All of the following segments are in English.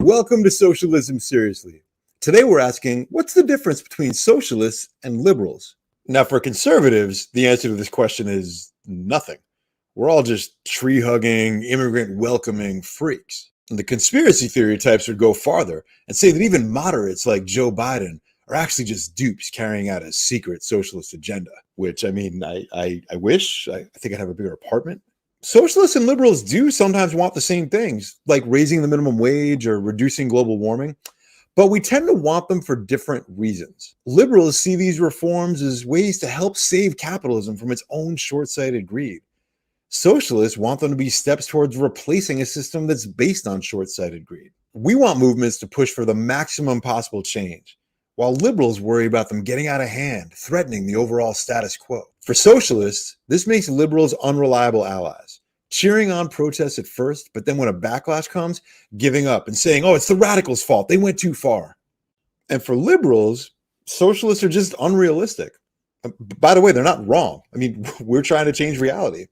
Welcome to Socialism Seriously. Today we're asking, what's the difference between socialists and liberals? Now, for conservatives, the answer to this question is nothing. We're all just tree-hugging, immigrant-welcoming freaks. And the conspiracy theory types would go farther and say that even moderates like Joe Biden are actually just dupes carrying out a secret socialist agenda, which, I mean, I wish. I think I'd have a bigger apartment. Socialists and liberals do sometimes want the same things, like raising the minimum wage or reducing global warming, but we tend to want them for different reasons. Liberals see these reforms as ways to help save capitalism from its own short-sighted greed. Socialists want them to be steps towards replacing a system that's based on short-sighted greed. We want movements to push for the maximum possible change, while liberals worry about them getting out of hand, threatening the overall status quo. For socialists, this makes liberals unreliable allies, cheering on protests at first, but then when a backlash comes, giving up and saying, oh, it's the radicals' fault, they went too far. And for liberals, socialists are just unrealistic. By the way, they're not wrong. I mean, we're trying to change reality.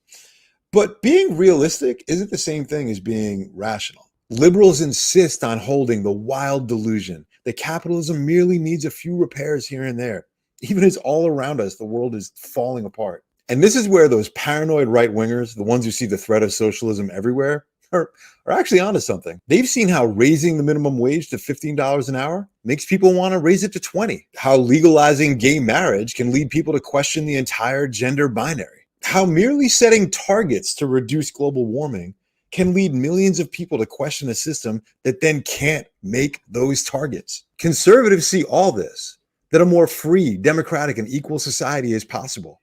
But being realistic isn't the same thing as being rational. Liberals insist on holding the wild delusion that capitalism merely needs a few repairs here and there, even as all around us the world is falling apart. And this is where those paranoid right-wingers, the ones who see the threat of socialism everywhere, are actually onto something. They've seen how raising the minimum wage to $15 an hour makes people want to raise it to $20. How legalizing gay marriage can lead people to question the entire gender binary. How merely setting targets to reduce global warming can lead millions of people to question a system that then can't make those targets. Conservatives see all this, that a more free, democratic, and equal society is possible.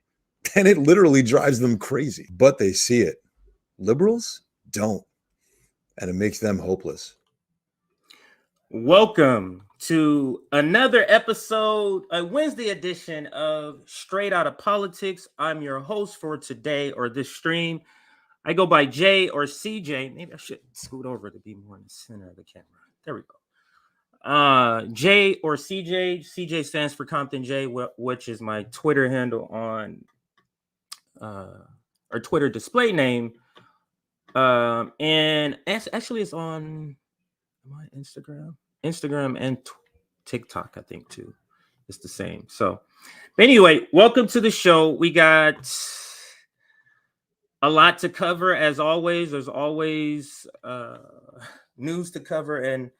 And it literally drives them crazy, but they see it. Liberals don't, and it makes them hopeless. Welcome to another episode, a Wednesday edition of Straight Outta Politics. I'm your host for today, or this stream. I go by J or CJ. Maybe I should scoot over to be more in the center of the camera. There we go. J or CJ. CJ stands for Compton J, which is my Twitter handle on, or Twitter display name. And actually it's on my Instagram and TikTok, I think too. It's the same. So anyway, welcome to the show. We got a lot to cover, as always. There's always news to cover, and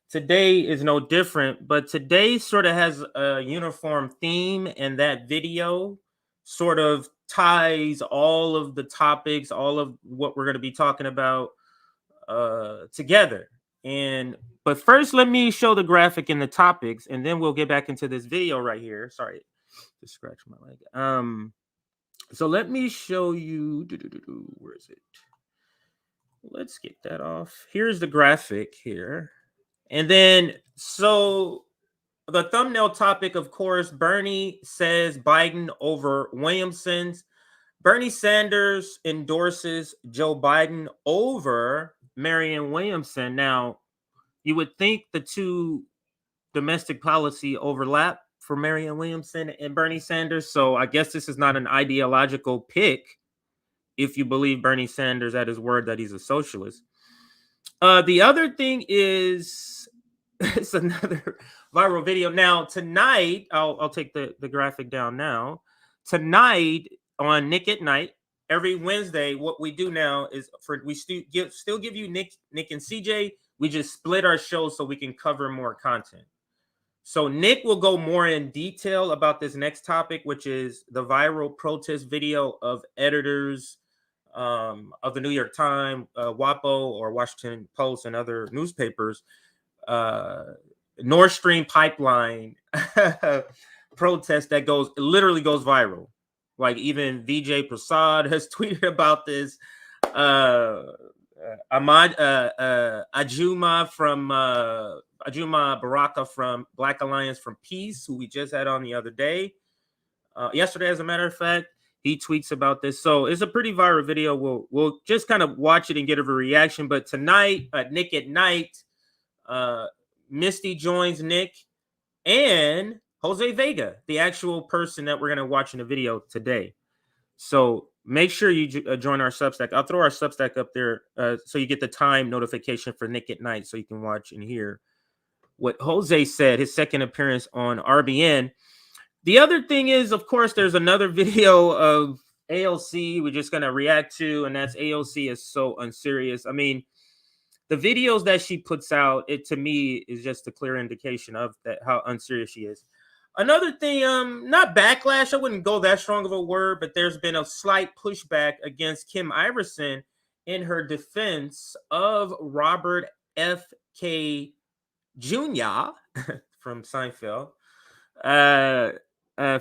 today is no different. But today sort of has a uniform theme, and that video sort of ties all of the topics, all of what we're going to be talking about together. But first, let me show the graphic and the topics, and then we'll get back into this video right here. Sorry, just scratch my leg. So let me show you. Where is it? Let's get that off. Here's the graphic here. And then, so the thumbnail topic, of course, Bernie says Biden over Williamson's. Bernie Sanders endorses Joe Biden over Marianne Williamson. Now, you would think the two domestic policy overlap for Marianne Williamson and Bernie Sanders. So I guess this is not an ideological pick if you believe Bernie Sanders at his word that he's a socialist. The other thing is, it's another viral video. Now, tonight, I'll take the graphic down now. Tonight on Nick at Night, every Wednesday, what we do now is we still give you Nick and CJ. We just split our show so we can cover more content. So Nick will go more in detail about this next topic, which is the viral protest video of editors of the New York Times, WAPO, or Washington Post, and other newspapers, Nord Stream pipeline protest that literally goes viral. Like even Vijay Prasad has tweeted about this. Ajuma Baraka from Black Alliance from Peace, who we just had on the other day, yesterday, as a matter of fact, he tweets about this. So it's a pretty viral video. We'll just kind of watch it and get a reaction. But tonight, Nick at Night, Misty joins Nick and Jose Vega, the actual person that we're going to watch in the video today. So make sure you join our Substack. I'll throw our Substack up there so you get the time notification for Nick at Night so you can watch and hear what Jose said, his second appearance on RBN. The other thing is, of course, there's another video of AOC we're just going to react to, and that's AOC is so unserious. I mean, the videos that she puts out, it to me is just a clear indication of that how unserious she is. Another thing, not backlash, I wouldn't go that strong of a word, but there's been a slight pushback against Kim Iversen in her defense of Robert F.K. Jr. from Seinfeld,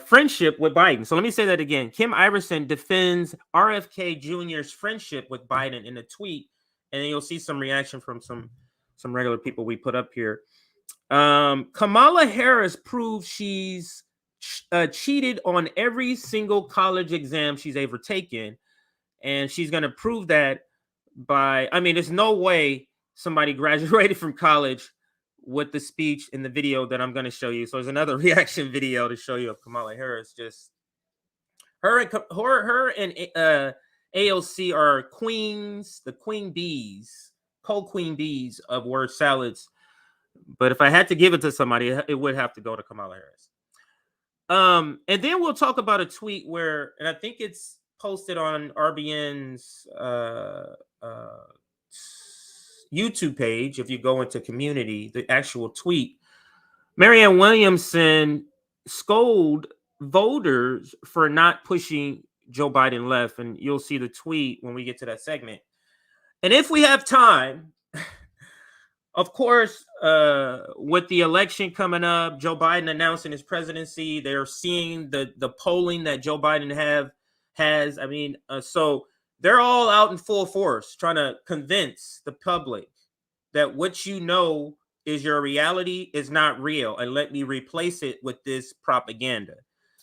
friendship with Biden. So let me say that again. Kim Iversen defends RFK Jr.'s friendship with Biden in a tweet, and then you'll see some reaction from some regular people we put up here. Kamala Harris proves she's cheated on every single college exam she's ever taken, and she's going to prove that by, I mean, there's no way somebody graduated from college with the speech in the video that I'm going to show you. So there's another reaction video to show you of Kamala Harris. Just her and AOC are queens, the queen bees, co-queen bees of word salads. But if I had to give it to somebody, it would have to go to Kamala Harris. And then we'll talk about a tweet where, and I think it's posted on RBN's YouTube page. If you go into community, the actual tweet, Marianne Williamson scold voters for not pushing Joe Biden left. And you'll see the tweet when we get to that segment. And if we have time, of course, with the election coming up, Joe Biden announcing his presidency, they're seeing the polling that Joe Biden has. I mean, so they're all out in full force trying to convince the public that what you know is your reality is not real, and let me replace it with this propaganda.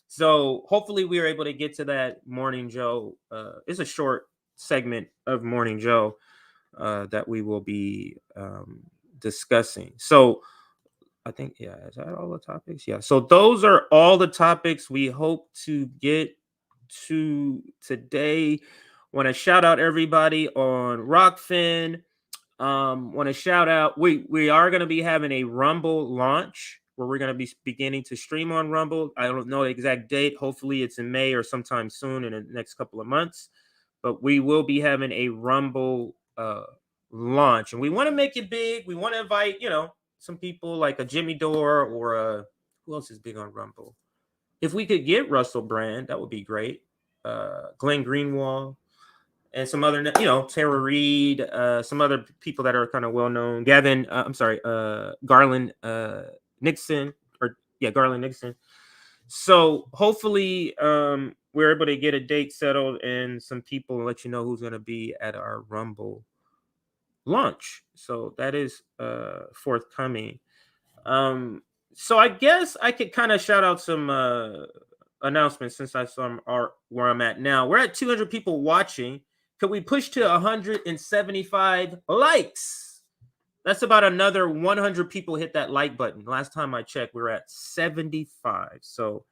So hopefully we are able to get to that Morning Joe. It's a short segment of Morning Joe that we will be discussing. So I think, yeah, is that all the topics? Yeah. So those are all the topics we hope to get to today. Want to shout out everybody on Rockfin. Want to shout out, we are going to be having a Rumble launch where we're going to be beginning to stream on Rumble. I don't know the exact date. Hopefully it's in May or sometime soon in the next couple of months. But we will be having a Rumble launch, and we want to make it big. We want to invite, some people like a Jimmy Dore or who else is big on Rumble? If we could get Russell Brand, that would be great. Glenn Greenwald and some other, Tara Reid, some other people that are kind of well known. Garland Nixon, Garland Nixon. So hopefully we're able to get a date settled and some people and let you know who's going to be at our Rumble launch. So that is forthcoming. So I guess I could kind of shout out some announcements since I saw where I'm at now. We're at 200 people watching. Could we push to 175 likes? That's about another 100 people hit that like button. Last time I checked, we were at 75. So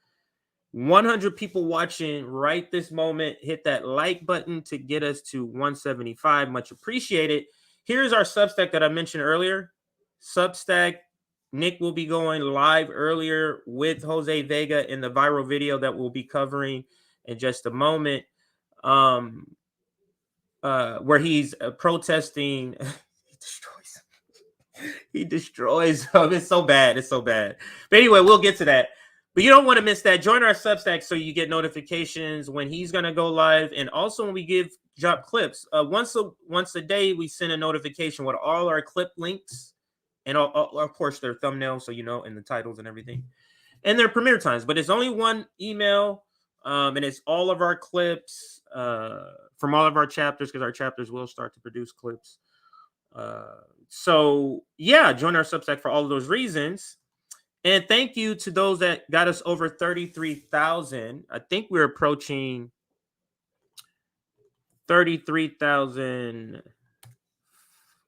100 people watching right this moment, hit that like button to get us to 175. Much appreciated. Here's our Substack that I mentioned earlier. Substack, Nick will be going live earlier with Jose Vega in the viral video that we'll be covering in just a moment. Where he's protesting. He destroys them. It's so bad. But anyway, we'll get to that. But you don't want to miss that. Join our Substack so you get notifications when he's going to go live, and also when we drop clips. Once a day, we send a notification with all our clip links, and of course their thumbnails, so and the titles and everything, and their premiere times. But it's only one email, and it's all of our clips from all of our chapters, because our chapters will start to produce clips. So yeah, join our Substack for all of those reasons. And thank you to those that got us over 33,000. I think we're approaching 33,000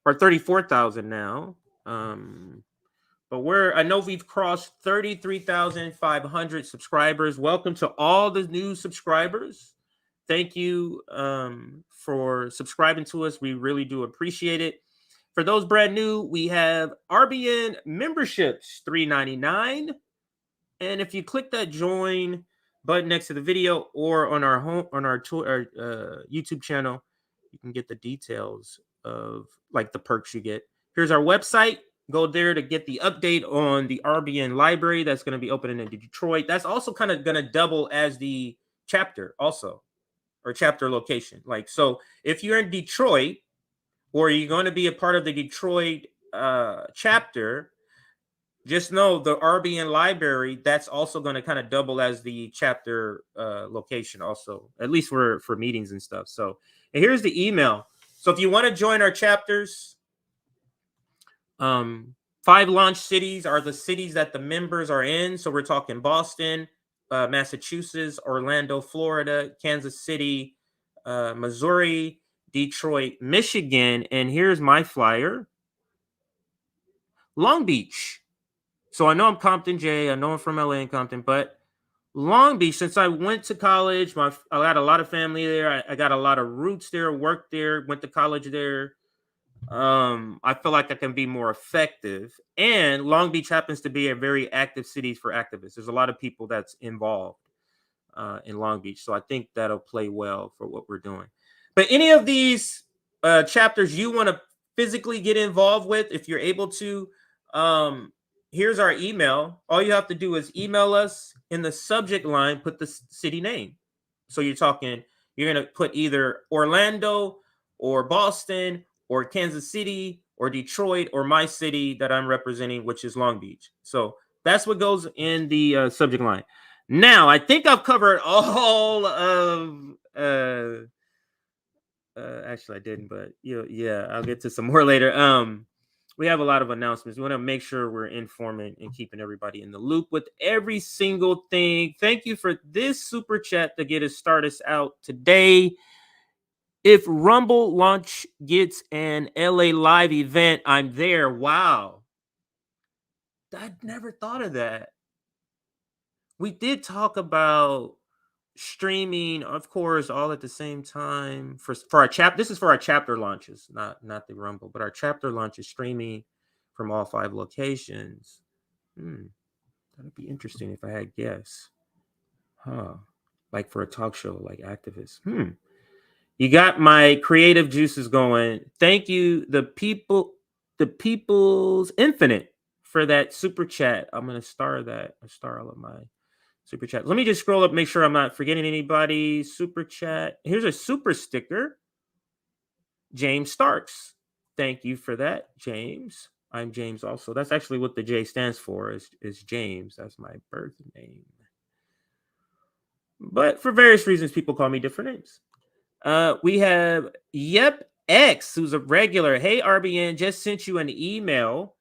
or 34,000 now. But I know we've crossed 33,500 subscribers. Welcome to all the new subscribers. thank you for subscribing to us. We really do appreciate it. For those brand new, we have RBN memberships, $3.99. And if you click that join button next to the video or on our YouTube channel, you can get the details of like the perks you get. Here's our website. Go there to get the update on the RBN library that's going to be opening in Detroit. That's also kind of going to double as the chapter also, or chapter location. Like, so if you're in Detroit or you're going to be a part of the Detroit chapter, just know the RBN library, that's also going to kind of double as the chapter location also, at least for meetings and stuff. So, and here's the email. So if you want to join our chapters, 5 launch cities are the cities that the members are in. So we're talking Boston, Massachusetts, Orlando, Florida, Kansas City, Missouri, Detroit, Michigan. And here's my flyer. Long Beach. So I know I'm Compton J. I know I'm from LA and Compton, but Long Beach, since I went to college, I got a lot of family there. I got a lot of roots there, worked there, went to college there. I feel like I can be more effective. And Long Beach happens to be a very active city for activists. There's a lot of people that's involved in Long Beach. So I think that'll play well for what we're doing. But any of these chapters you want to physically get involved with, if you're able to, here's our email. All you have to do is email us. In the subject line, put the city name. So you're going to put either Orlando or Boston or Kansas City or Detroit or my city that I'm representing, which is Long Beach. So that's what goes in the subject line. Now, I think I've covered all of actually I didn't, but yeah, I'll get to some more later. We have a lot of announcements. We want to make sure we're informing and keeping everybody in the loop with every single thing. Thank you for this super chat to get us started out today. If Rumble launch gets an LA live event, I'm there. Wow. I'd never thought of that. We did talk about streaming, of course, all at the same time for our this is for our chapter launches, not the Rumble, but our chapter launch is streaming from all 5 locations. That'd be interesting if I had guests. Like for a talk show, like activists. You got my creative juices going. Thank you, the People's Infinite, for that super chat. I'm gonna star all of my super chat. Let me just scroll up, make sure I'm not forgetting anybody. Super chat. Here's a super sticker. James Starks. Thank you for that, James. I'm James also. That's actually what the J stands for, is James. That's my birth name. But for various reasons, people call me different names. We have Yep X, who's a regular. Hey, RBN, just sent you an email.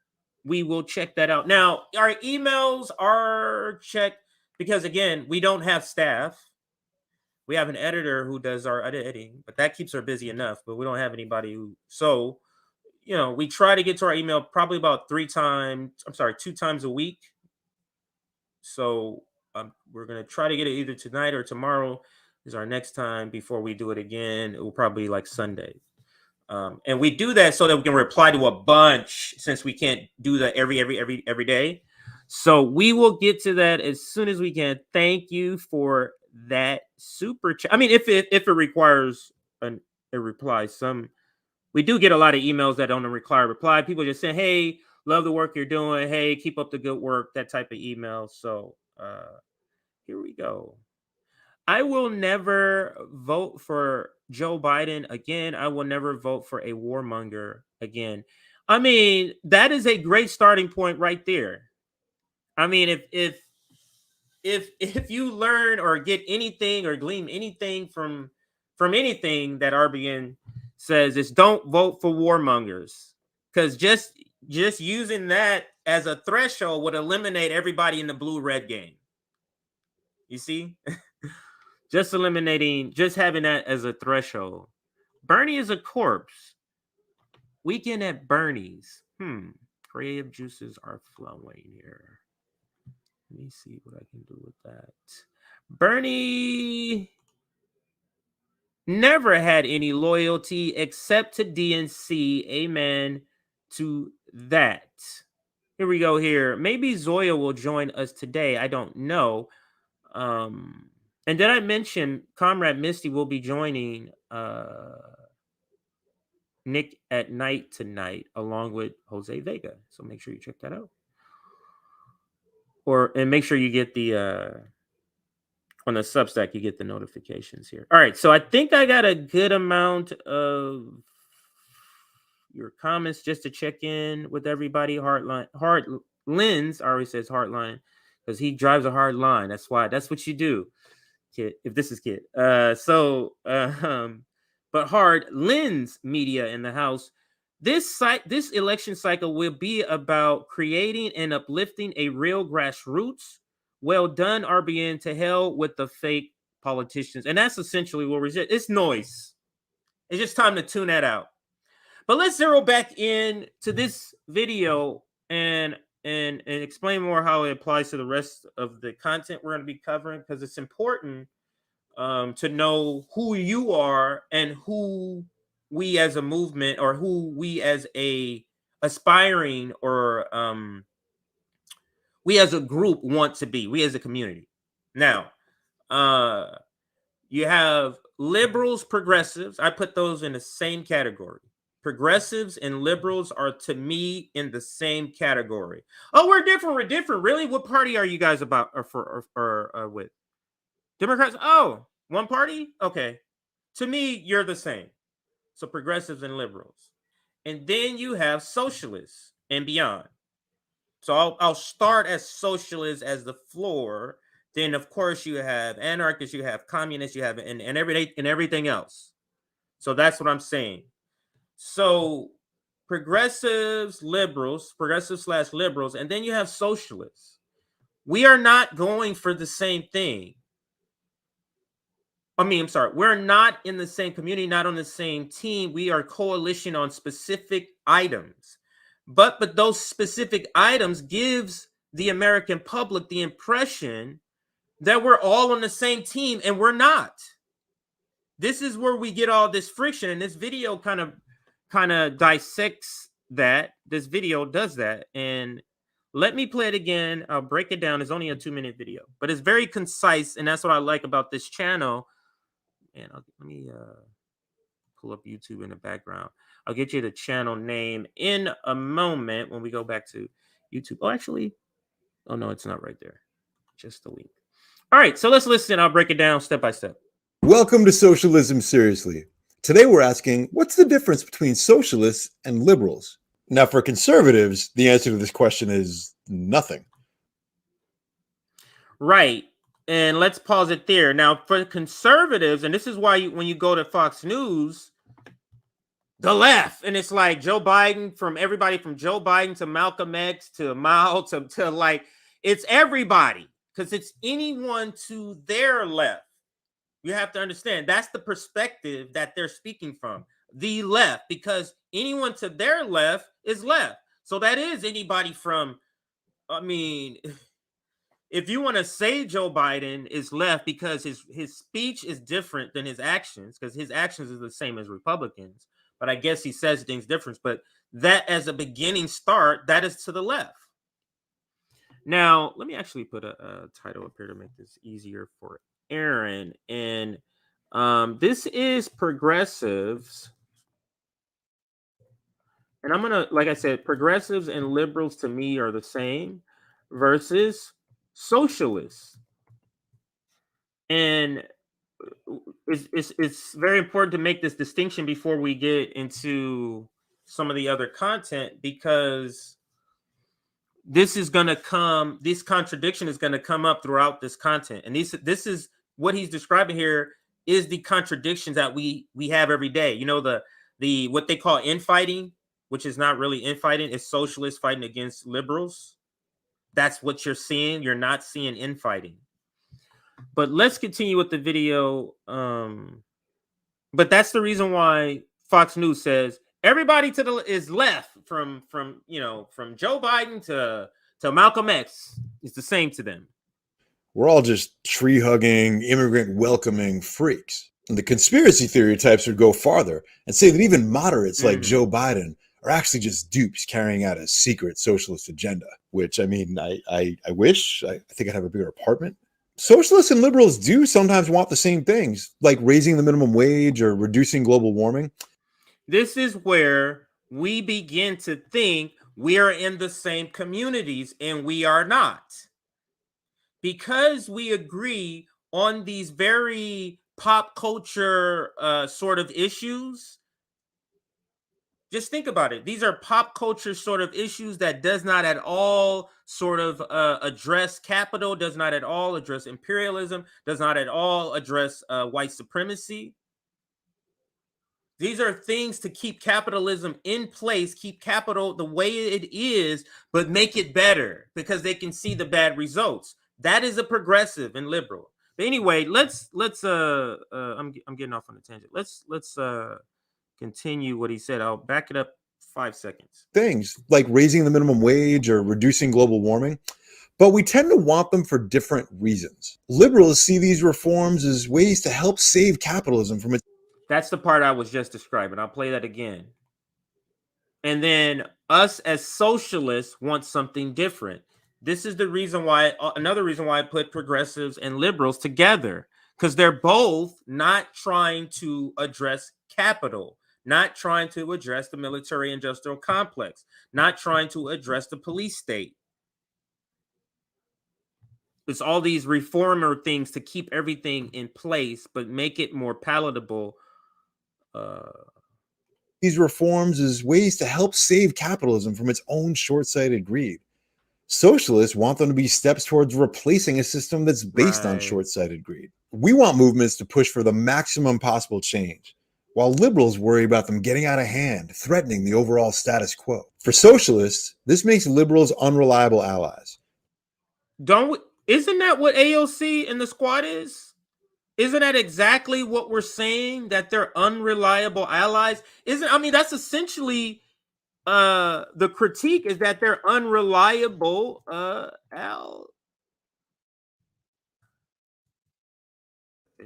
We will check that out. Now, our emails are checked because, again, we don't have staff. We have an editor who does our editing, but that keeps her busy enough. But we don't have anybody who. So, we try to get to our email probably about 2 times a week. So we're going to try to get it either tonight or tomorrow is our next time before we do it again. It will probably be like Sunday. And we do that so that we can reply to a bunch, since we can't do that every day. So we will get to that as soon as we can. Thank you for that super chat. I mean, if it requires a reply, we do get a lot of emails that don't require a reply. People just saying, hey, love the work you're doing. Hey, keep up the good work, that type of email. So here we go. I will never vote for Joe Biden again. I will never vote for a warmonger again. I mean, that is a great starting point right there. I mean, if you learn or get anything or glean anything from anything that RBN says, is don't vote for warmongers, because just using that as a threshold would eliminate everybody in the blue-red game. You see? Just having that as a threshold. Bernie is a corpse. Weekend at Bernie's. Creative juices are flowing here. Let me see what I can do with that. Bernie. never had any loyalty except to DNC. Amen to that. Here we go here. Maybe Zoya will join us today. I don't know. And did I mention Comrade Misty will be joining Nick at night tonight along with Jose Vega. So make sure you check that out. And make sure you get the on the Substack, you get the notifications here. All right, so I think I got a good amount of your comments just to check in with everybody. Lens already says Heartline because he drives a hard line. That's what you do, kid. If this is kid, but hard Lens Media in the house. This election cycle will be about creating and uplifting a real grassroots. Well done, RBN. To hell with the fake politicians. And that's essentially what we're saying. It's noise. It's just time to tune that out. But let's zero back in to this video and explain more how it applies to the rest of the content we're going to be covering, because it's important to know who you are and who we as a movement, or who we as a aspiring, or we as a group want to be, we as a community. Now, you have liberals, progressives. I put those in the same category. Progressives and liberals are, to me, in the same category. Oh, we're different. We're different. Really? What party are you guys about or with? Democrats? Oh, one party? Okay. To me, you're the same. So progressives and liberals. And then you have socialists and beyond. So I'll start as socialists as the floor. Then, of course, you have anarchists, you have communists, you have and everything else. So that's what I'm saying. So progressives, liberals, progressives/liberals, and then you have socialists. We are not going for the same thing. We're not in the same community, not on the same team. We are coalition on specific items. But those specific items gives the American public the impression that we're all on the same team, and we're not. This is where we get all this friction, and this video kind of dissects that. This video does that, and let me play it again. I'll break it down. It's only a 2-minute video, but it's very concise, and that's what I like about this channel. And let me pull up YouTube in the background. I'll get you the channel name in a moment when we go back to YouTube. Oh, no, it's not right there. Just the link. All right, so let's listen. I'll break it down step by step. Welcome to Socialism Seriously. Today we're asking, what's the difference between socialists and liberals? Now, for conservatives, the answer to this question is nothing. Right. And let's pause it there. Now, for conservatives, and this is why when you go to Fox News, the left, and it's like Joe Biden, from everybody from Joe Biden to Malcolm X to Mao to like, it's everybody, because it's anyone to their left. You have to understand that's the perspective that they're speaking from, the left, because anyone to their left is left. So that is anybody from, if you want to say Joe Biden is left because his speech is different than his actions, because his actions is the same as Republicans, but I guess he says things different. But that as a beginning start, that is to the left. Now, let me actually put a title up here to make this easier for Aaron. And this is progressives. And I'm going to, like I said, progressives and liberals to me are the same versus socialists. And it's very important to make this distinction before we get into some of the other content, because this contradiction is going to come up throughout this content. And this is what he's describing here, is the contradictions that we have every day. You know, the what they call infighting, which is not really infighting, is socialists fighting against liberals. That's what you're seeing. You're not seeing infighting. But let's continue with the video. But that's the reason why Fox News says everybody to the is left, from Joe Biden to Malcolm X. It's the same to them. We're all just tree-hugging, immigrant-welcoming freaks. And the conspiracy theory types would go farther and say that even moderates like Joe Biden are actually just dupes carrying out a secret socialist agenda, which I mean, I wish. I think I'd have a bigger apartment. Socialists and liberals do sometimes want the same things, like raising the minimum wage or reducing global warming. This is where we begin to think we are in the same communities, and we are not. Because we agree on these very pop culture sort of issues. Just think about it. These are pop culture sort of issues that does not at all sort of address capital, does not at all address imperialism, does not at all address white supremacy. These are things to keep capitalism in place, keep capital the way it is, but make it better because they can see the bad results. That is a progressive and liberal. But anyway, let's I'm getting off on a tangent. Let's continue what he said. I'll back it up 5 seconds. Things like raising the minimum wage or reducing global warming, but we tend to want them for different reasons. Liberals see these reforms as ways to help save capitalism from its. That's the part I was just describing. I'll play that again. And then us as socialists want something different. This is the reason why, another reason why I put progressives and liberals together, because they're both not trying to address capital, not trying to address the military industrial complex, not trying to address the police state. It's all these reformer things to keep everything in place, but make it more palatable. These reforms as ways to help save capitalism from its own short-sighted greed. Socialists want them to be steps towards replacing a system that's based on short-sighted greed. We want movements to push for the maximum possible change, while liberals worry about them getting out of hand, threatening the overall status quo. For socialists, this makes liberals unreliable allies. Isn't that what AOC and the squad is? Isn't that exactly what we're saying? That they're unreliable allies? That's essentially the critique, is that they're unreliable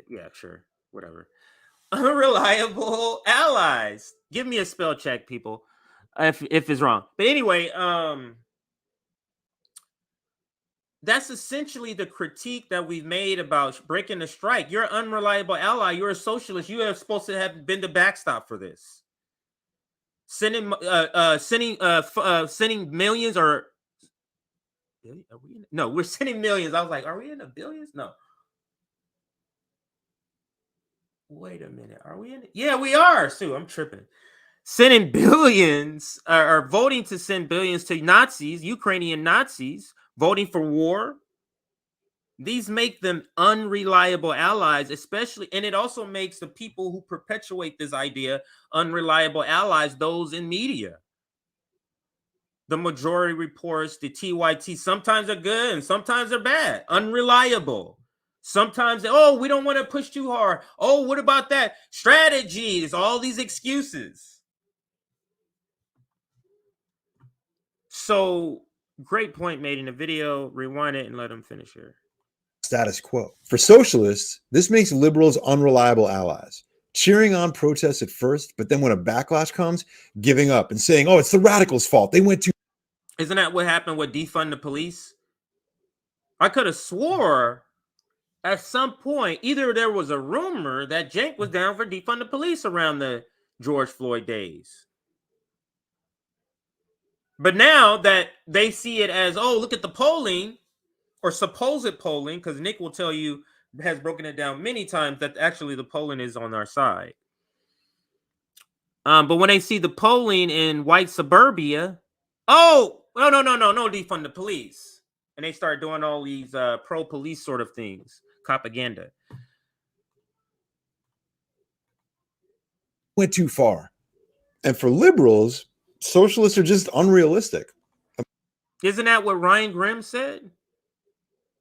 yeah, sure, whatever. Unreliable allies. Give me a spell check, people, if it's wrong. But anyway, that's essentially the critique that we've made about breaking the strike. You're an unreliable ally. You're a socialist. You are supposed to have been the backstop for this. Sending millions, or we're sending millions. I was like, are we in the billions? No. Wait a minute. Are we in it? Yeah, we are. Sue, I'm tripping. Sending billions, or voting to send billions to Nazis, Ukrainian Nazis, voting for war. These make them unreliable allies, especially, and it also makes the people who perpetuate this idea unreliable allies, those in media. The majority reports, the TYT, sometimes are good and sometimes they're bad, unreliable. Sometimes, we don't want to push too hard. Oh, what about that? Strategies, all these excuses. So, great point made in the video. Rewind it and let them finish here. Status quo. For socialists, this makes liberals unreliable allies, cheering on protests at first, but then when a backlash comes, giving up and saying, oh, it's the radicals' fault. They went too. Isn't that what happened with defund the police? I could have swore at some point, either there was a rumor that Cenk was down for defund the police around the George Floyd days. But now that they see it as, look at the polling, or supposed polling, because Nick will tell you, has broken it down many times, that actually the polling is on our side. But when they see the polling in white suburbia, no, defund the police. And they start doing all these pro-police sort of things, propaganda. Went too far. And for liberals, socialists are just unrealistic. Isn't that what Ryan Grimm said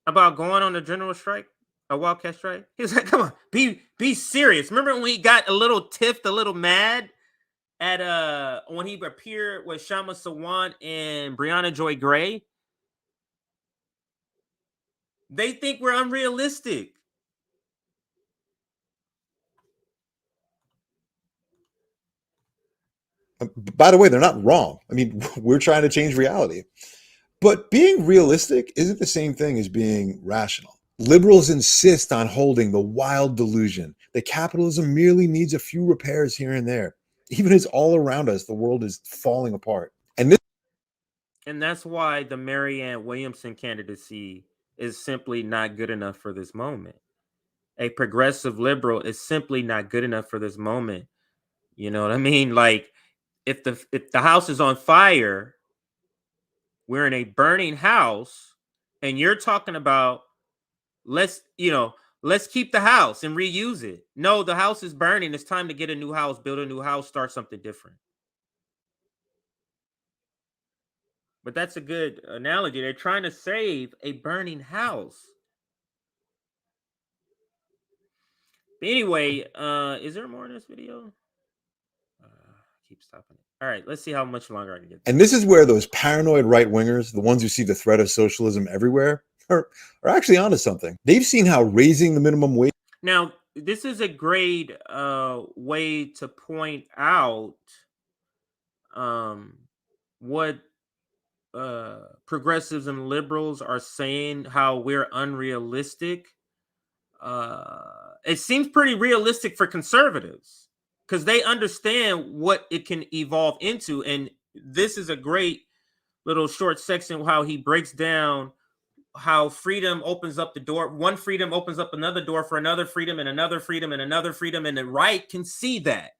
about going on a general strike, a wildcat strike? He was like, come on, be serious. Remember when he got a little tiffed, a little mad at when he appeared with Shama Sawant and Brianna Joy Gray? They think we're unrealistic. By the way, they're not wrong. I mean, we're trying to change reality. But being realistic isn't the same thing as being rational. Liberals insist on holding the wild delusion that capitalism merely needs a few repairs here and there, even as all around us the world is falling apart. And that's why the Marianne Williamson candidacy is simply not good enough for this moment. A progressive liberal is simply not good enough for this moment. You know what I mean? Like, if the house is on fire, we're in a burning house, and you're talking about let's keep the house and reuse it. No, the house is burning. It's time to get a new house, build a new house, start something different. But that's a good analogy. They're trying to save a burning house. But anyway, is there more in this video? Keep stopping it. All right, let's see how much longer I can get. And this is where those paranoid right-wingers, the ones who see the threat of socialism everywhere, are actually onto something. They've seen how raising the minimum wage. Now, this is a great way to point out what progressives and liberals are saying, how we're unrealistic. It seems pretty realistic for conservatives because they understand what it can evolve into. And this is a great little short section how he breaks down how freedom opens up the door. One freedom opens up another door for another freedom and another freedom and another freedom. And the right can see that,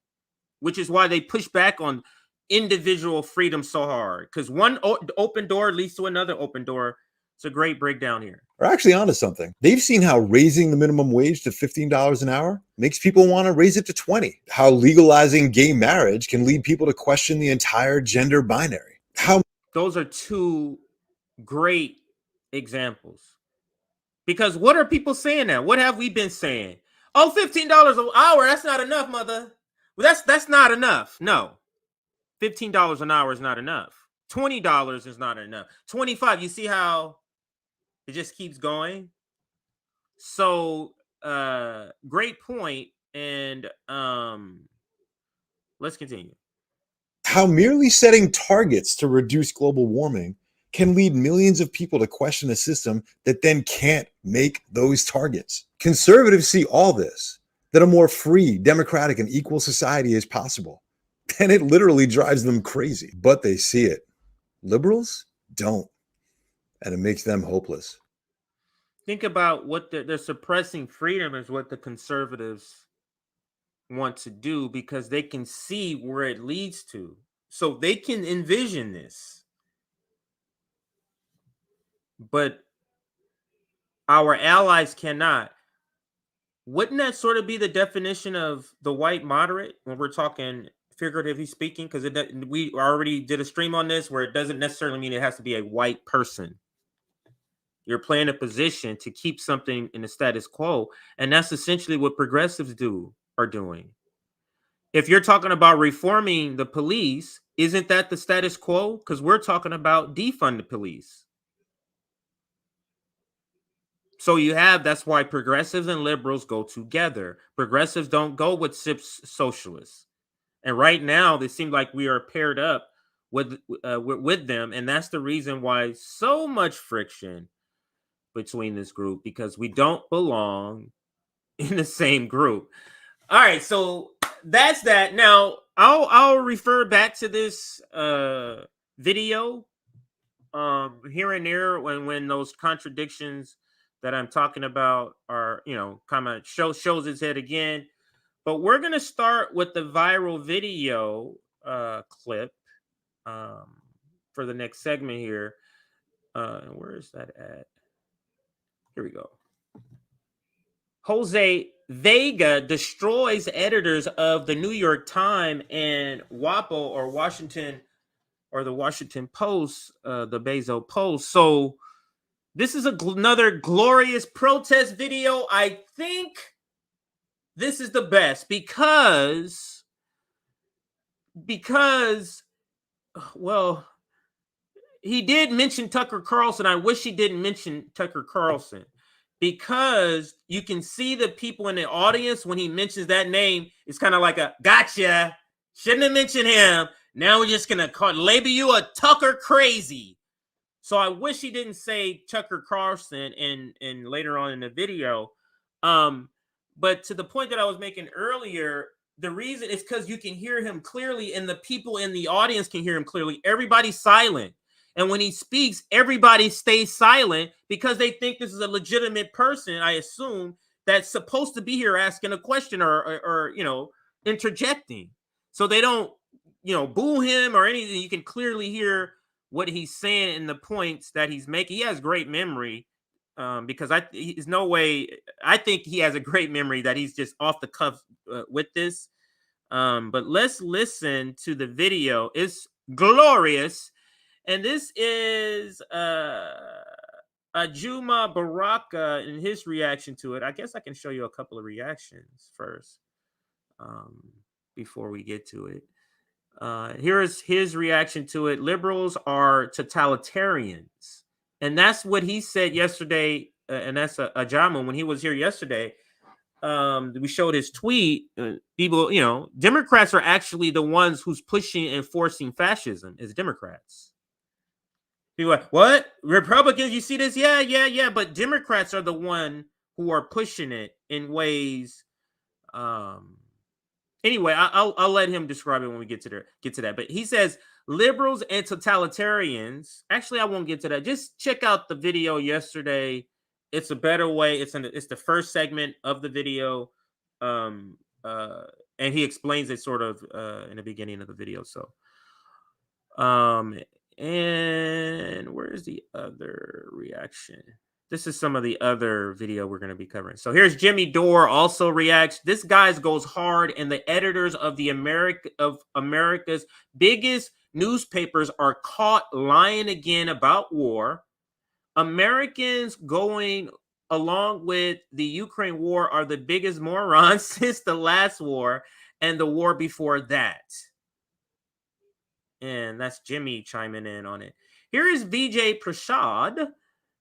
which is why they push back on individual freedom so hard, because one open door leads to another open door. It's a great breakdown here. Are actually onto something. They've seen how raising the minimum wage to $15 an hour makes people want to raise it to $20. How legalizing gay marriage can lead people to question the entire gender binary. Those are two great examples. Because what are people saying now? What have we been saying? Oh, $15 an hour, that's not enough, mother. Well, that's not enough. No. $15 an hour is not enough. $20 is not enough. $25, you see how it just keeps going? So, great point. And let's continue. How merely setting targets to reduce global warming can lead millions of people to question a system that then can't make those targets. Conservatives see all this, that a more free, democratic, and equal society is possible. And it literally drives them crazy, but they see it. Liberals don't. And it makes them hopeless. Think about what they're suppressing freedom is what the conservatives want to do, because they can see where it leads to. So they can envision this. But our allies cannot. Wouldn't that sort of be the definition of the white moderate when we're talking figuratively speaking? Because we already did a stream on this where it doesn't necessarily mean it has to be a white person. You're playing a position to keep something in the status quo. And that's essentially what progressives are doing. If you're talking about reforming the police, isn't that the status quo? Because we're talking about defund the police. So that's why progressives and liberals go together. Progressives don't go with socialists. And right now, they seem like we are paired up with them. And that's the reason why so much friction between this group, because we don't belong in the same group. All right, so that's that. Now, I'll refer back to this video here and there when those contradictions that I'm talking about are, kind of shows its head again. But we're going to start with the viral video clip for the next segment here. Where is that at? Here we go. Jose Vega destroys editors of the New York Times and WAPO, or the Washington Post, the Bezos Post. So this is another glorious protest video. I think this is the best because, well, he did mention Tucker Carlson. I wish he didn't mention Tucker Carlson, because you can see the people in the audience when he mentions that name. It's kind of like a gotcha. Shouldn't have mentioned him. Now we're just gonna label you a Tucker crazy. So I wish he didn't say Tucker Carlson and later on in the video. But to the point that I was making earlier, the reason is because you can hear him clearly, and the people in the audience can hear him clearly. Everybody's silent. And when he speaks, everybody stays silent because they think this is a legitimate person, I assume, that's supposed to be here asking a question or interjecting. So they don't, boo him or anything. You can clearly hear what he's saying and the points that he's making. He has great memory because there's no way. I think he has a great memory that he's just off the cuff with this. But let's listen to the video. It's glorious. And this is Ajuma Baraka and his reaction to it. I guess I can show you a couple of reactions first before we get to it. Here is his reaction to it. Liberals are totalitarians. And that's what he said yesterday. And that's Ajama when he was here yesterday. We showed his tweet. People, Democrats are actually the ones who's pushing and forcing fascism as Democrats. People are like, what? Republicans, you see this? Yeah. But Democrats are the one who are pushing it in ways. Anyway, I'll let him describe it when we get to that. But he says liberals and totalitarians. Actually, I won't get to that. Just check out the video yesterday. It's a better way. It's the first segment of the video, and he explains it sort of in the beginning of the video. So, and where's the other reaction? This is some of the other video we're going to be covering. So here's Jimmy Dore also reacts. This guy goes hard, and the editors of America's biggest newspapers are caught lying again about war. Americans going along with the Ukraine war are the biggest morons since the last war and the war before that. And that's Jimmy chiming in on it. Here is Vijay Prashad,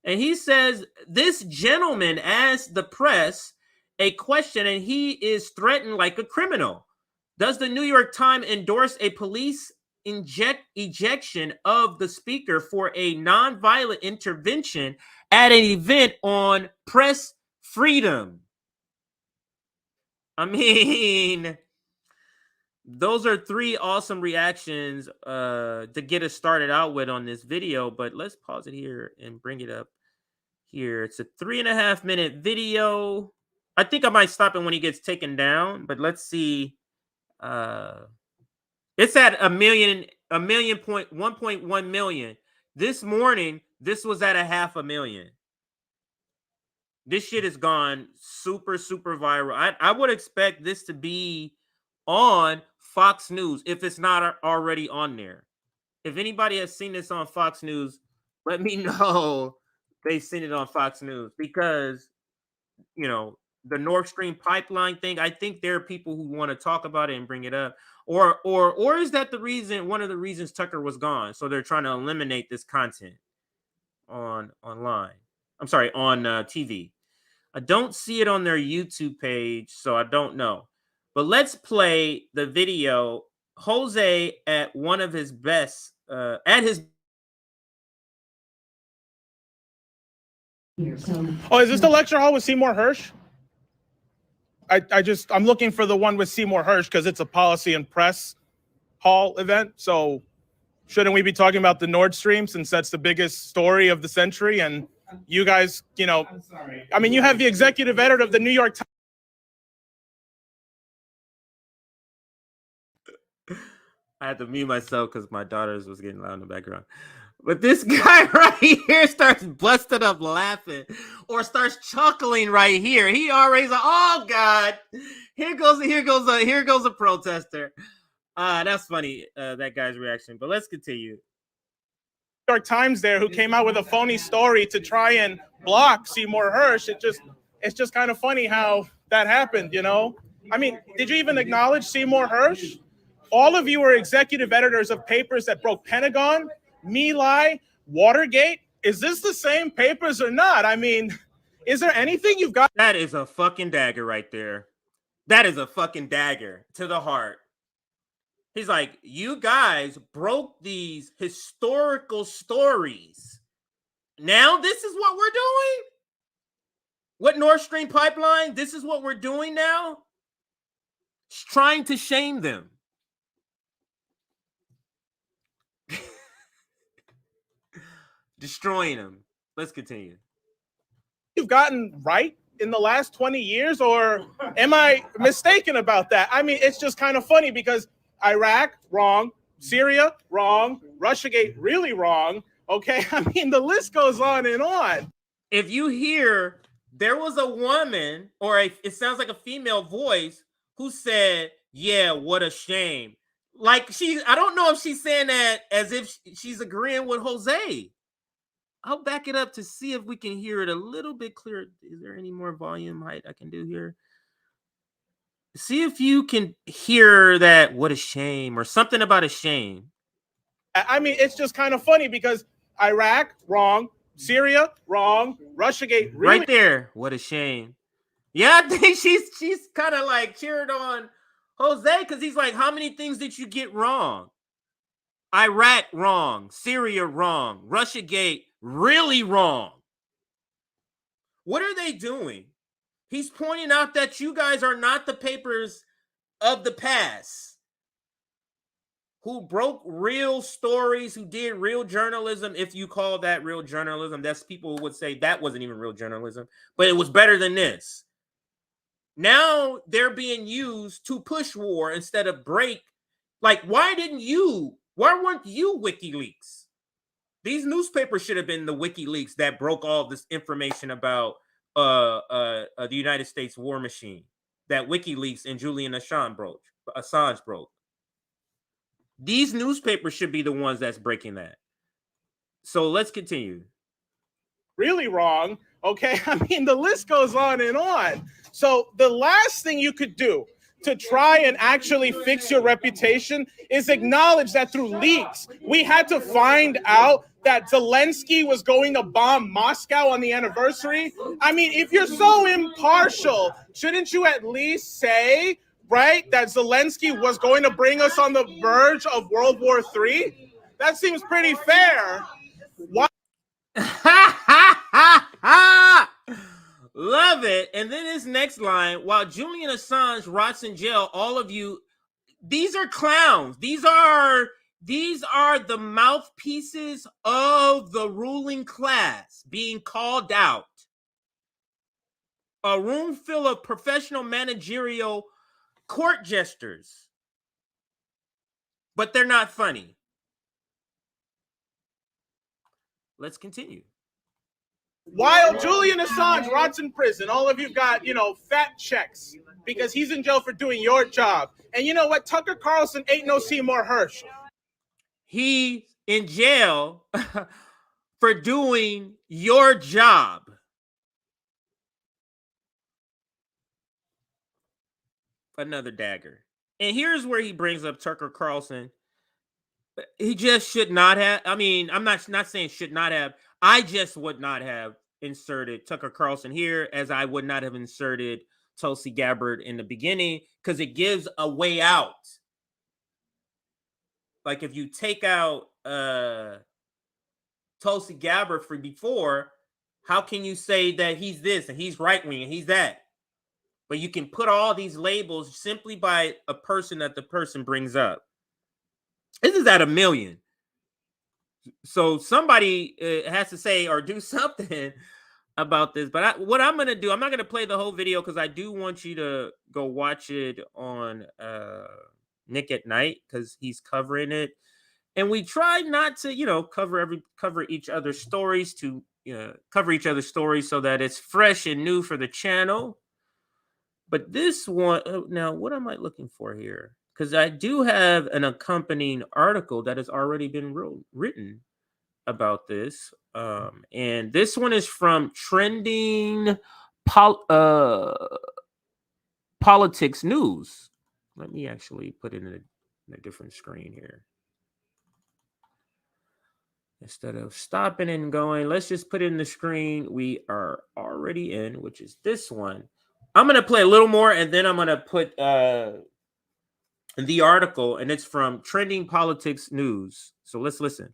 and he says, this gentleman asked the press a question, and he is threatened like a criminal. Does the New York Times endorse a police ejection of the speaker for a nonviolent intervention at an event on press freedom? I mean, those are three awesome reactions to get us started out with on this video, but let's pause it here and bring it up here. It's a 3.5 minute video. I think I might stop it when he gets taken down, but let's see. It's at 1.1 million. This morning, this was at 500,000. This shit has gone super, super viral. I would expect this to be on Fox News if it's not already on there. If anybody has seen this on Fox News, let me know they've seen it on Fox News because, the Nord Stream pipeline thing, I think there are people who want to talk about it and bring it up. Or is that one of the reasons Tucker was gone? So they're trying to eliminate this content on TV. I don't see it on their YouTube page, so I don't know. But let's play the video. Jose at one of his best, at his. Oh, is this the lecture hall with Seymour Hersh? I'm looking for the one with Seymour Hersh because it's a policy and press hall event. So shouldn't we be talking about the Nord Stream since that's the biggest story of the century? And you guys, I'm sorry. I mean, you have the executive editor of the New York Times. I had to mute myself because my daughters was getting loud in the background. But this guy right here starts busting up laughing or starts chuckling right here. He already's like, oh God, here goes a protester. That's funny, that guy's reaction. But let's continue. New York Times there who came out with a phony story to try and block Seymour Hersh. It's just kind of funny how that happened, I mean, did you even acknowledge Seymour Hersh? All of you are executive editors of papers that broke Pentagon, My Lai, Watergate. Is this the same papers or not? I mean, is there anything you've got? That is a fucking dagger right there. That is a fucking dagger to the heart. He's like, you guys broke these historical stories. Now this is what we're doing? What Nord Stream pipeline? This is what we're doing now? It's trying to shame them. Destroying them. Let's continue. You've gotten right in the last 20 years, or am I mistaken about that? I mean, it's just kind of funny because Iraq, wrong. Syria, wrong. Russiagate, really wrong. Okay, I mean, the list goes on and on. If you hear there was a woman, or it sounds like a female voice, who said, yeah, what a shame. Like I don't know if she's saying that as if she's agreeing with Jose. I'll back it up to see if we can hear it a little bit clearer. Is there any more volume height I can do here? See if you can hear that, what a shame, or something about a shame. I mean, it's just kind of funny because Iraq, wrong. Syria, wrong. Russiagate, really? Right there. What a shame. Yeah, I think she's kind of like cheered on Jose because he's like, how many things did you get wrong? Iraq, wrong. Syria, wrong. Russiagate, really wrong. What are they doing? He's pointing out that you guys are not the papers of the past who broke real stories, who did real journalism. If you call that real journalism, that's people who would say that wasn't even real journalism, but it was better than this. Now they're being used to push war instead of break. Like, why weren't you WikiLeaks? These newspapers should have been the WikiLeaks that broke all this information about the United States war machine that WikiLeaks and Julian Assange broke. These newspapers should be the ones that's breaking that. So let's continue. Really wrong. Okay, I mean, the list goes on and on. So the last thing you could do to try and actually fix your reputation is acknowledge that through leaks, we had to find out that Zelensky was going to bomb Moscow on the anniversary. I mean, if you're so impartial, shouldn't you at least say, right, that Zelensky was going to bring us on the verge of World War III? That seems pretty fair. Why? Love it. And then his next line, while Julian Assange rots in jail, all of you, these are clowns. These are the mouthpieces of the ruling class being called out. A room full of professional managerial court jesters. But they're not funny. Let's continue. While Julian Assange rots in prison, all of you got, fat checks because he's in jail for doing your job. And you know what? Tucker Carlson ain't no Seymour Hersh. He in jail for doing your job. Another dagger. And here's where he brings up Tucker Carlson. He just should not have. I mean, I'm not saying should not have. I just would not have inserted Tucker Carlson here, as I would not have inserted Tulsi Gabbard in the beginning, because it gives a way out. Like if you take out Tulsi Gabbard for before, how can you say that he's this and he's right wing and he's that? But you can put all these labels simply by a person that the person brings up. This is at 1 million. So somebody has to say or do something about this. But what I'm going to do, I'm not going to play the whole video because I do want you to go watch it on Nick at Night because he's covering it. And we try not to, cover each other's stories so that it's fresh and new for the channel. But this one, now, what am I looking for here? Because I do have an accompanying article that has already been written about this. And this one is from Trending Politics News. Let me actually put it in a different screen here. Instead of stopping and going, let's just put it in the screen we are already in, which is this one. I'm going to play a little more, and then I'm going to put the article, and it's from Trending Politics News. So let's listen.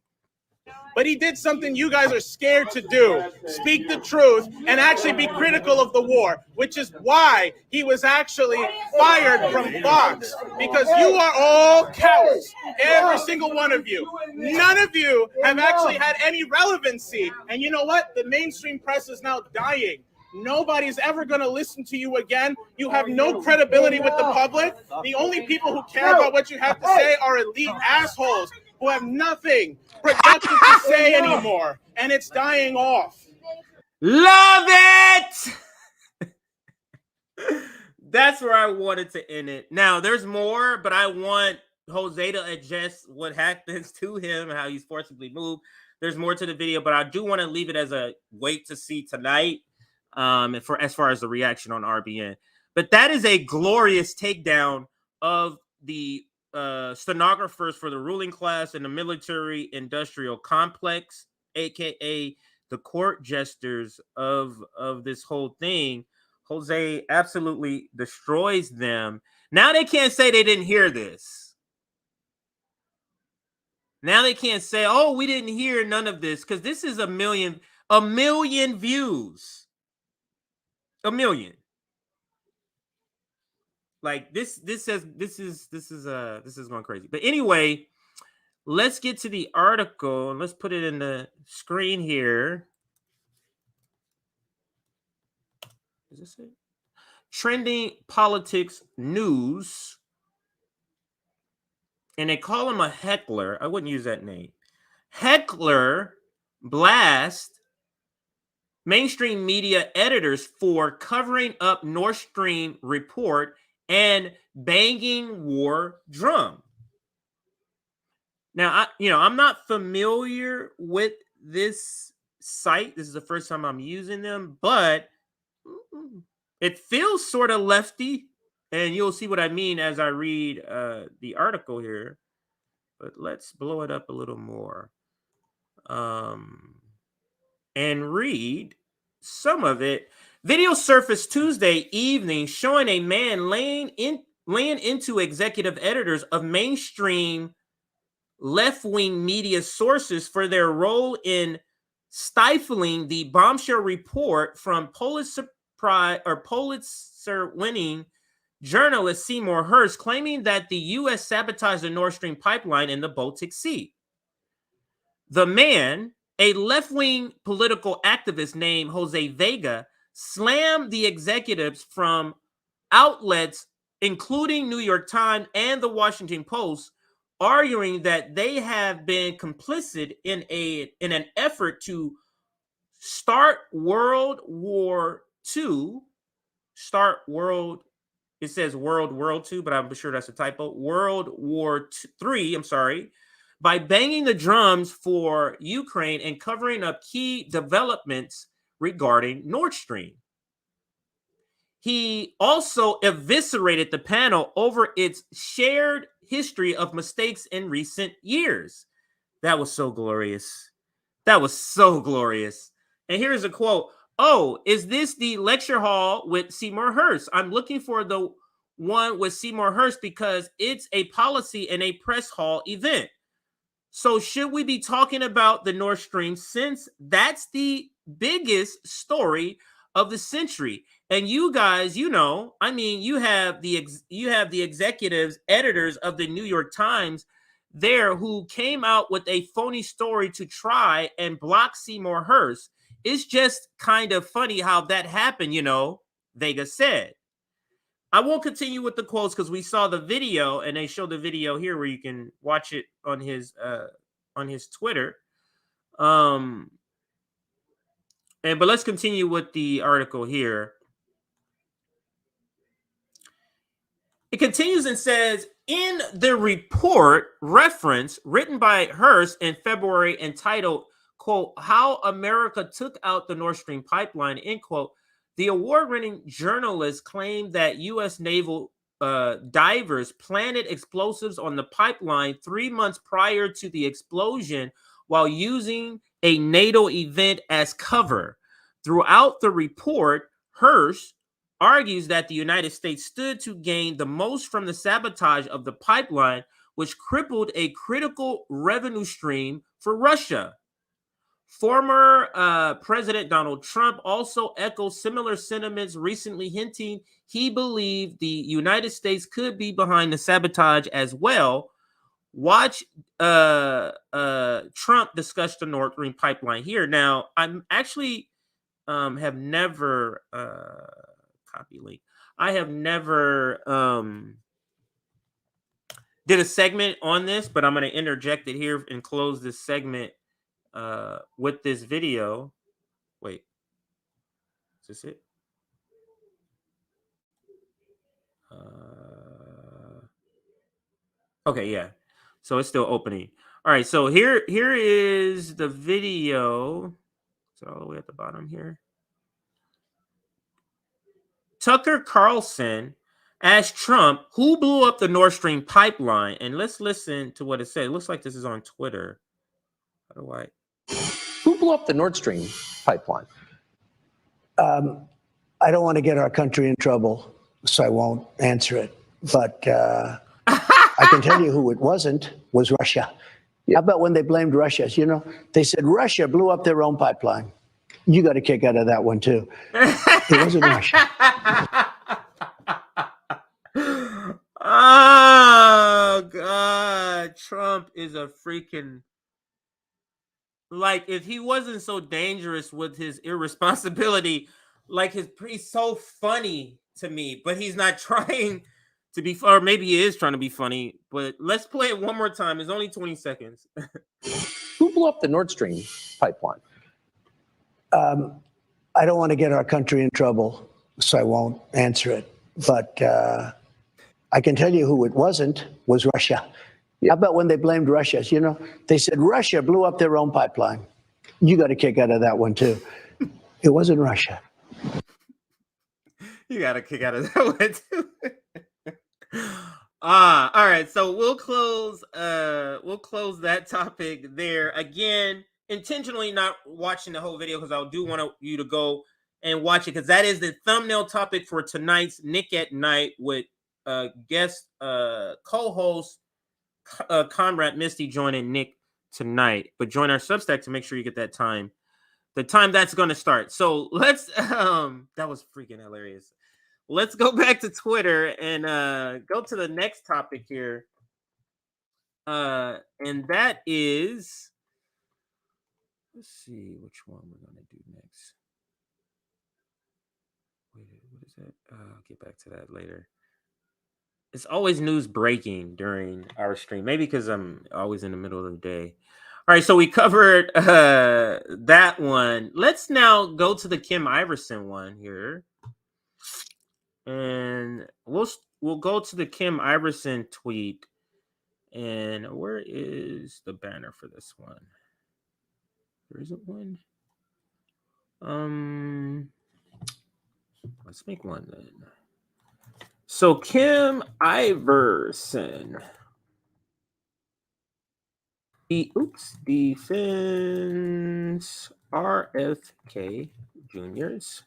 But he did something you guys are scared to do, speak the truth and actually be critical of the war, which is why he was actually fired from Fox, because you are all cowards, every single one of you. None of you have actually had any relevancy. And you know what? The mainstream press is now dying. Nobody's ever going to listen to you again. You have no credibility with the public. The only people who care about what you have to say are elite assholes who have nothing productive to say anymore, and it's dying off. Love it. That's where I wanted to end it. Now, there's more, but I want Jose to address what happens to him and how he's forcibly moved. There's more to the video, but I do want to leave it as a wait to see tonight. For as far as the reaction on RBN, but that is a glorious takedown of the stenographers for the ruling class and the military industrial complex, aka the court jesters of this whole thing. Jose absolutely destroys them. Now they can't say they didn't hear this. Now they can't say, oh, we didn't hear none of this, because this is a million views. A million. Like this is going crazy. But anyway, let's get to the article and let's put it in the screen here. Is this it? Trending Politics News. And they call him a heckler. I wouldn't use that name. Heckler blast mainstream media editors for covering up Nord Stream report and banging war drum. Now, I'm not familiar with this site. This is the first time I'm using them, but it feels sort of lefty, and you'll see what I mean as I read the article here. But let's blow it up a little more. And read some of it. Video surfaced Tuesday evening showing a man laying into executive editors of mainstream left-wing media sources for their role in stifling the bombshell report from Pulitzer-winning journalist Seymour Hersh, claiming that the U.S. sabotaged the Nord Stream pipeline in the Baltic Sea. The man, a left-wing political activist named Jose Vega, slammed the executives from outlets including New York Times and the Washington Post, arguing that they have been complicit in an effort to start World War II. It says World War II, but I'm sure that's a typo. World War III, I'm sorry. By banging the drums for Ukraine and covering up key developments regarding Nord Stream. He also eviscerated the panel over its shared history of mistakes in recent years. That was so glorious. That was so glorious. And here's a quote. Oh, is this the lecture hall with Seymour Hersh? I'm looking for the one with Seymour Hersh because it's a policy and a press hall event. So should we be talking about the Nord Stream since that's the biggest story of the century? And you guys, you have the executives, editors of the New York Times there who came out with a phony story to try and block Seymour Hersh. It's just kind of funny how that happened, Vega said. I won't continue with the quotes because we saw the video and they show the video here where you can watch it on his Twitter. But let's continue with the article here. It continues and says, in the report reference written by Hersh in February entitled, quote, How America Took Out the Nord Stream Pipeline, end quote, the award-winning journalist claimed that U.S. naval divers planted explosives on the pipeline 3 months prior to the explosion while using a NATO event as cover. Throughout the report, Hersh argues that the United States stood to gain the most from the sabotage of the pipeline, which crippled a critical revenue stream for Russia. Former President Donald Trump also echoed similar sentiments, recently hinting he believed the United States could be behind the sabotage as well. Watch Trump discuss the Nord Stream pipeline here. Now, I'm actually have never copy link. I have never did a segment on this, but I'm going to interject it here and close this segment with this video. Wait, is this it? Okay, yeah. So it's still opening. All right, so here is the video. It's all the way at the bottom here. Tucker Carlson asked Trump who blew up the Nord Stream pipeline, and let's listen to what it said. It looks like this is on Twitter. How do I? Who blew up the Nord Stream pipeline? I don't want to get our country in trouble, so I won't answer it. But I can tell you who it wasn't, was Russia. How about when they blamed Russia? You know, they said Russia blew up their own pipeline. You got a kick out of that one, too. It wasn't Russia. Oh, God. Trump is a freaking... Like, if he wasn't so dangerous with his irresponsibility, like, he's so funny to me, but he's not trying to be, or maybe he is trying to be funny, but let's play it one more time. It's only 20 seconds. Who blew up the Nord Stream pipeline? I don't want to get our country in trouble, so I won't answer it. But I can tell you who it wasn't, was Russia. How about when they blamed Russia? You know, they said Russia blew up their own pipeline. You got a kick out of that one, too. It wasn't Russia. You got a kick out of that one, too. All right. So we'll close that topic there. Again, intentionally not watching the whole video because I do want you to go and watch it, because that is the thumbnail topic for tonight's Nick at Night with guest co-host Conrad Misty joining Nick tonight. But join our Substack to make sure you get that time. The time that's going to start. So let's that was freaking hilarious. Let's go back to Twitter and go to the next topic here. And that is, let's see which one we're going to do next. Wait, what is that? I'll get back to that later. It's always news breaking during our stream. Maybe because I'm always in the middle of the day. All right, so we covered that one. Let's now go to the Kim Iversen one here. And we'll go to the Kim Iversen tweet. And where is the banner for this one? There isn't one. Let's make one then. So Kim Iversen defends RFK Juniors.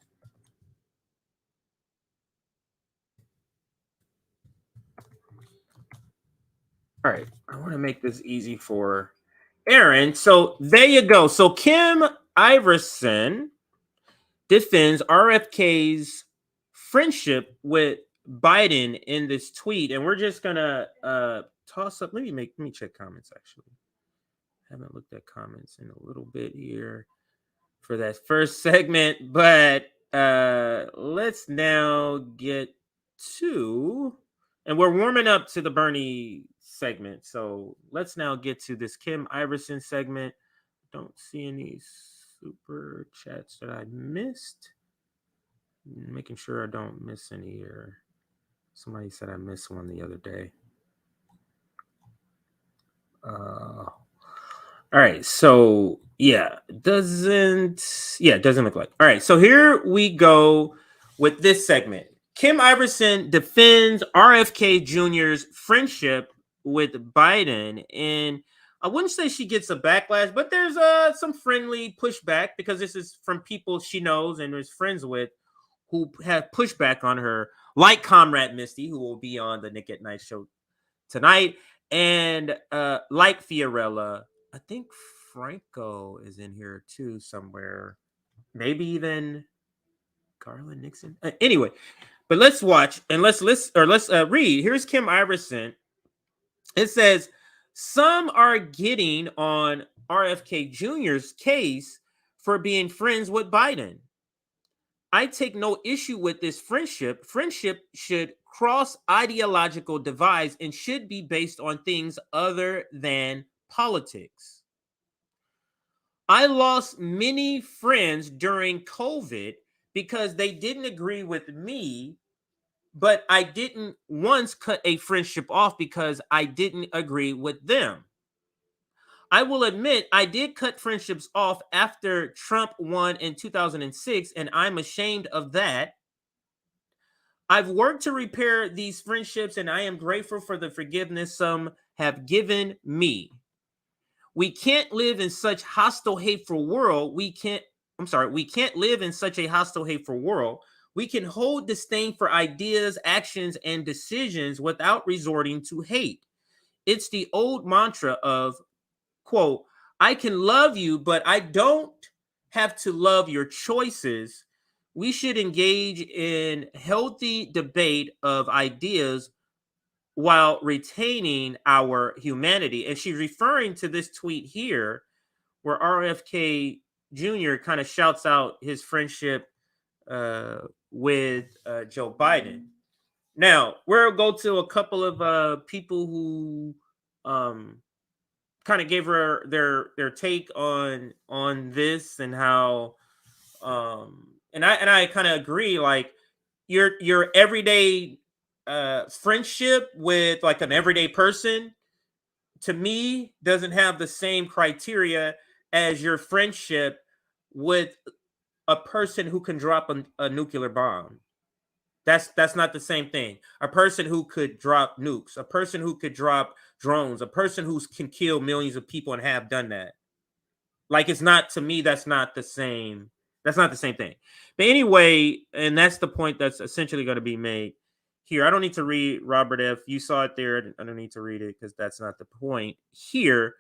All right, I want to make this easy for Aaron. So there you go. So Kim Iversen defends RFK's friendship with Biden in this tweet, and we're just gonna toss up. Let me check comments. Actually, I haven't looked at comments in a little bit here for that first segment, but let's now get to, and we're warming up to the Bernie segment. So let's now get to this Kim Iversen segment. Don't see any super chats that I missed. Making sure I don't miss any here. Somebody said I missed one the other day. All right, so it doesn't look like. All right, so here we go with this segment. Kim Iversen defends RFK Jr.'s friendship with Biden, and I wouldn't say she gets a backlash, but there's some friendly pushback because this is from people she knows and is friends with, who have pushed back on her, like Comrade Misty, who will be on the Nick at Night show tonight, and like Fiorella, I think Franco is in here too somewhere, maybe even Garland Nixon. Anyway, but let's watch and let's read. Here's Kim Iversen. It says some are getting on RFK Jr.'s case for being friends with Biden. I take no issue with this friendship. Friendship should cross ideological divides and should be based on things other than politics. I lost many friends during COVID because they didn't agree with me, but I didn't once cut a friendship off because I didn't agree with them. I will admit I did cut friendships off after Trump won in 2006, and I'm ashamed of that. I've worked to repair these friendships, and I am grateful for the forgiveness some have given me. We can't live in such hostile, hateful world. We can't live in such a hostile, hateful world. We can hold disdain for ideas, actions, and decisions without resorting to hate. It's the old mantra of, quote, I can love you, but I don't have to love your choices. We should engage in healthy debate of ideas while retaining our humanity. And she's referring to this tweet here where RFK Jr. kind of shouts out his friendship with Joe Biden. Now, we'll go to a couple of people who kind of gave her their take on this and how and I kind of agree, like your everyday friendship with like an everyday person to me doesn't have the same criteria as your friendship with a person who can drop a nuclear bomb. That's not the same thing. A person who could drop nukes, a person who could drop drones, a person who can kill millions of people and have done that. Like, it's not, to me, that's not the same. That's not the same thing. But anyway, and that's the point that's essentially going to be made here. I don't need to read Robert F. You saw it there. I don't need to read it because that's not the point here.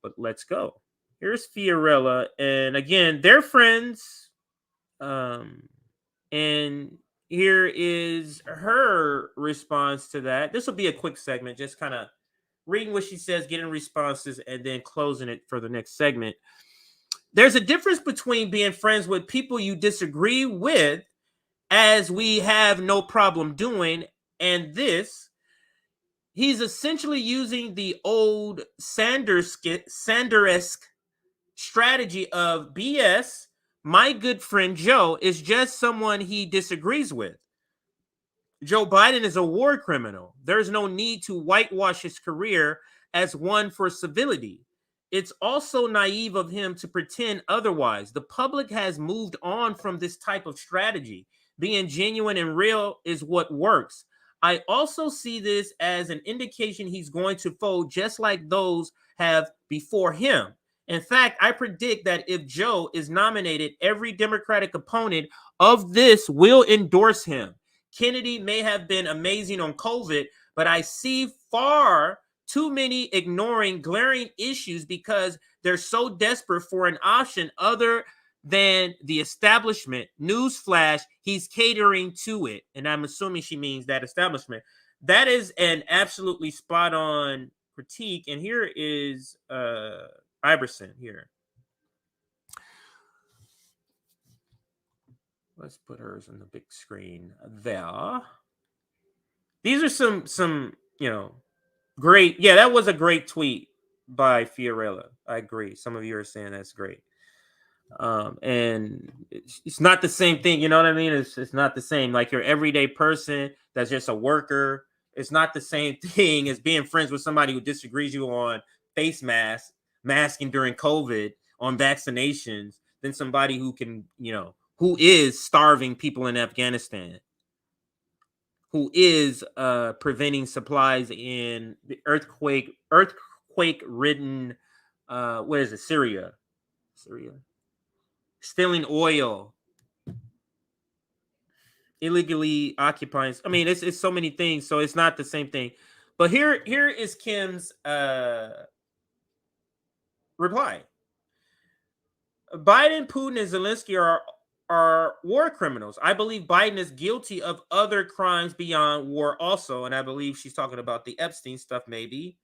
But let's go. Here's Fiorella. And again, they're friends. And here is her response to that. This will be a quick segment, just kind of reading what she says, getting responses, and then closing it for the next segment. There's a difference between being friends with people you disagree with, as we have no problem doing, and this. He's essentially using the old Sanders-esque strategy of BS. My good friend Joe is just someone he disagrees with. Joe Biden is a war criminal. There's no need to whitewash his career as one for civility. It's also naive of him to pretend otherwise. The public has moved on from this type of strategy. Being genuine and real is what works. I also see this as an indication he's going to fold just like those have before him. In fact, I predict that if Joe is nominated, every Democratic opponent of this will endorse him. Kennedy may have been amazing on COVID, but I see far too many ignoring glaring issues because they're so desperate for an option other than the establishment. Newsflash, he's catering to it. And I'm assuming she means that establishment. That is an absolutely spot on critique. And here is Iversen here. Let's put hers on the big screen there. These are some, great. Yeah, that was a great tweet by Fiorella. I agree. Some of you are saying that's great. And it's not the same thing. You know what I mean? It's not the same. Like your everyday person that's just a worker. It's not the same thing as being friends with somebody who disagrees you on face masking during COVID, on vaccinations, than somebody who can, who is starving people in Afghanistan, who is preventing supplies in the earthquake-ridden, Syria, stealing oil. illegally occupying. I mean, it's so many things, so it's not the same thing. But here is Kim's reply. Biden, Putin, and Zelensky are war criminals. I believe Biden is guilty of other crimes beyond war also, and I believe she's talking about the Epstein stuff, maybe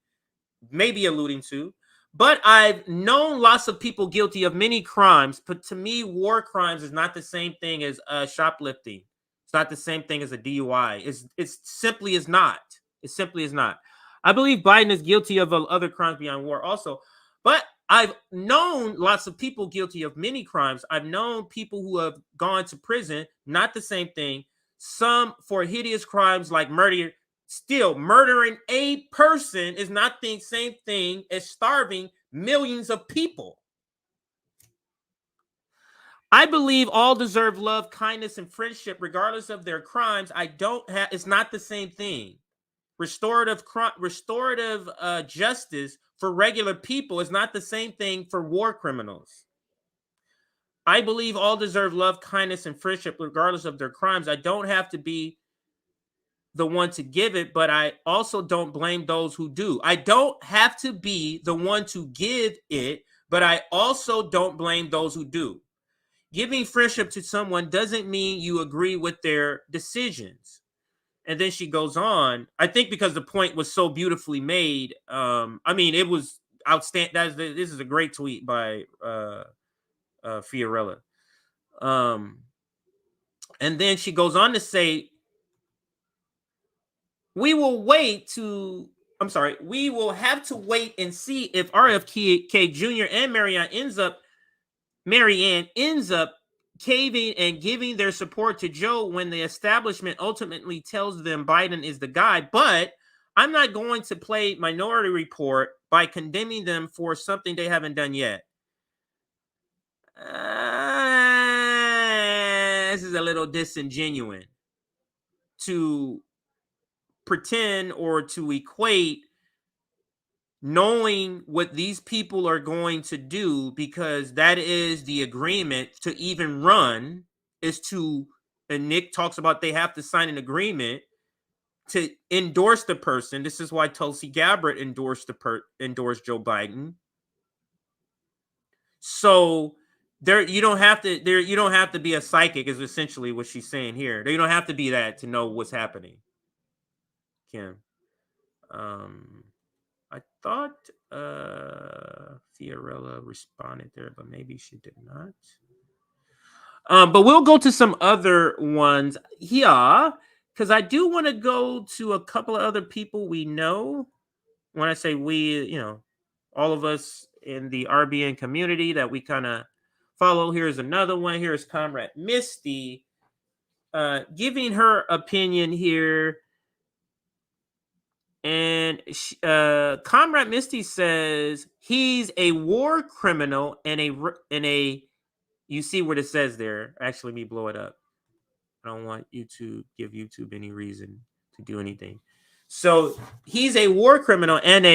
alluding to. But I've known lots of people guilty of many crimes. But to me, war crimes is not the same thing as shoplifting. It's not the same thing as a DUI. It's simply is not. It simply is not. I believe Biden is guilty of other crimes beyond war also. But I've known lots of people guilty of many crimes. I've known people who have gone to prison. Not the same thing. Some for hideous crimes like murder. Still, murdering a person is not the same thing as starving millions of people. I believe all deserve love, kindness, and friendship, regardless of their crimes. It's not the same thing. Restorative justice for regular people is not the same thing for war criminals. I believe all deserve love, kindness, and friendship, regardless of their crimes. I don't have to be the one to give it, but I also don't blame those who do. I don't have to be the one to give it, but I also don't blame those who do. Giving friendship to someone doesn't mean you agree with their decisions. And then she goes on, I think because the point was so beautifully made. I mean, it was outstanding. This is a great tweet by Fiorella. And then she goes on to say, we will have to wait and see if RFK Jr. and Marianne ends up caving and giving their support to Joe when the establishment ultimately tells them Biden is the guy. But I'm not going to play Minority Report by condemning them for something they haven't done yet. This is a little disingenuous to pretend or to equate knowing what these people are going to do, because that is the agreement to even run, is to, and Nick talks about they have to sign an agreement to endorse the person. This is why Tulsi Gabbard endorsed Joe Biden. So you don't have to be a psychic, is essentially what she's saying here. You don't have to be that to know what's happening, Kim. I thought Fiorella responded there, but maybe she did not. But we'll go to some other ones here, because I do want to go to a couple of other people we know. When I say we, all of us in the RBN community that we kind of follow. Here's another one. Here's Comrade Misty giving her opinion here. And Comrade Misty says he's a war criminal and a. You see what it says there. Actually, let me blow it up. I don't want you to give YouTube any reason to do anything. So he's a war criminal and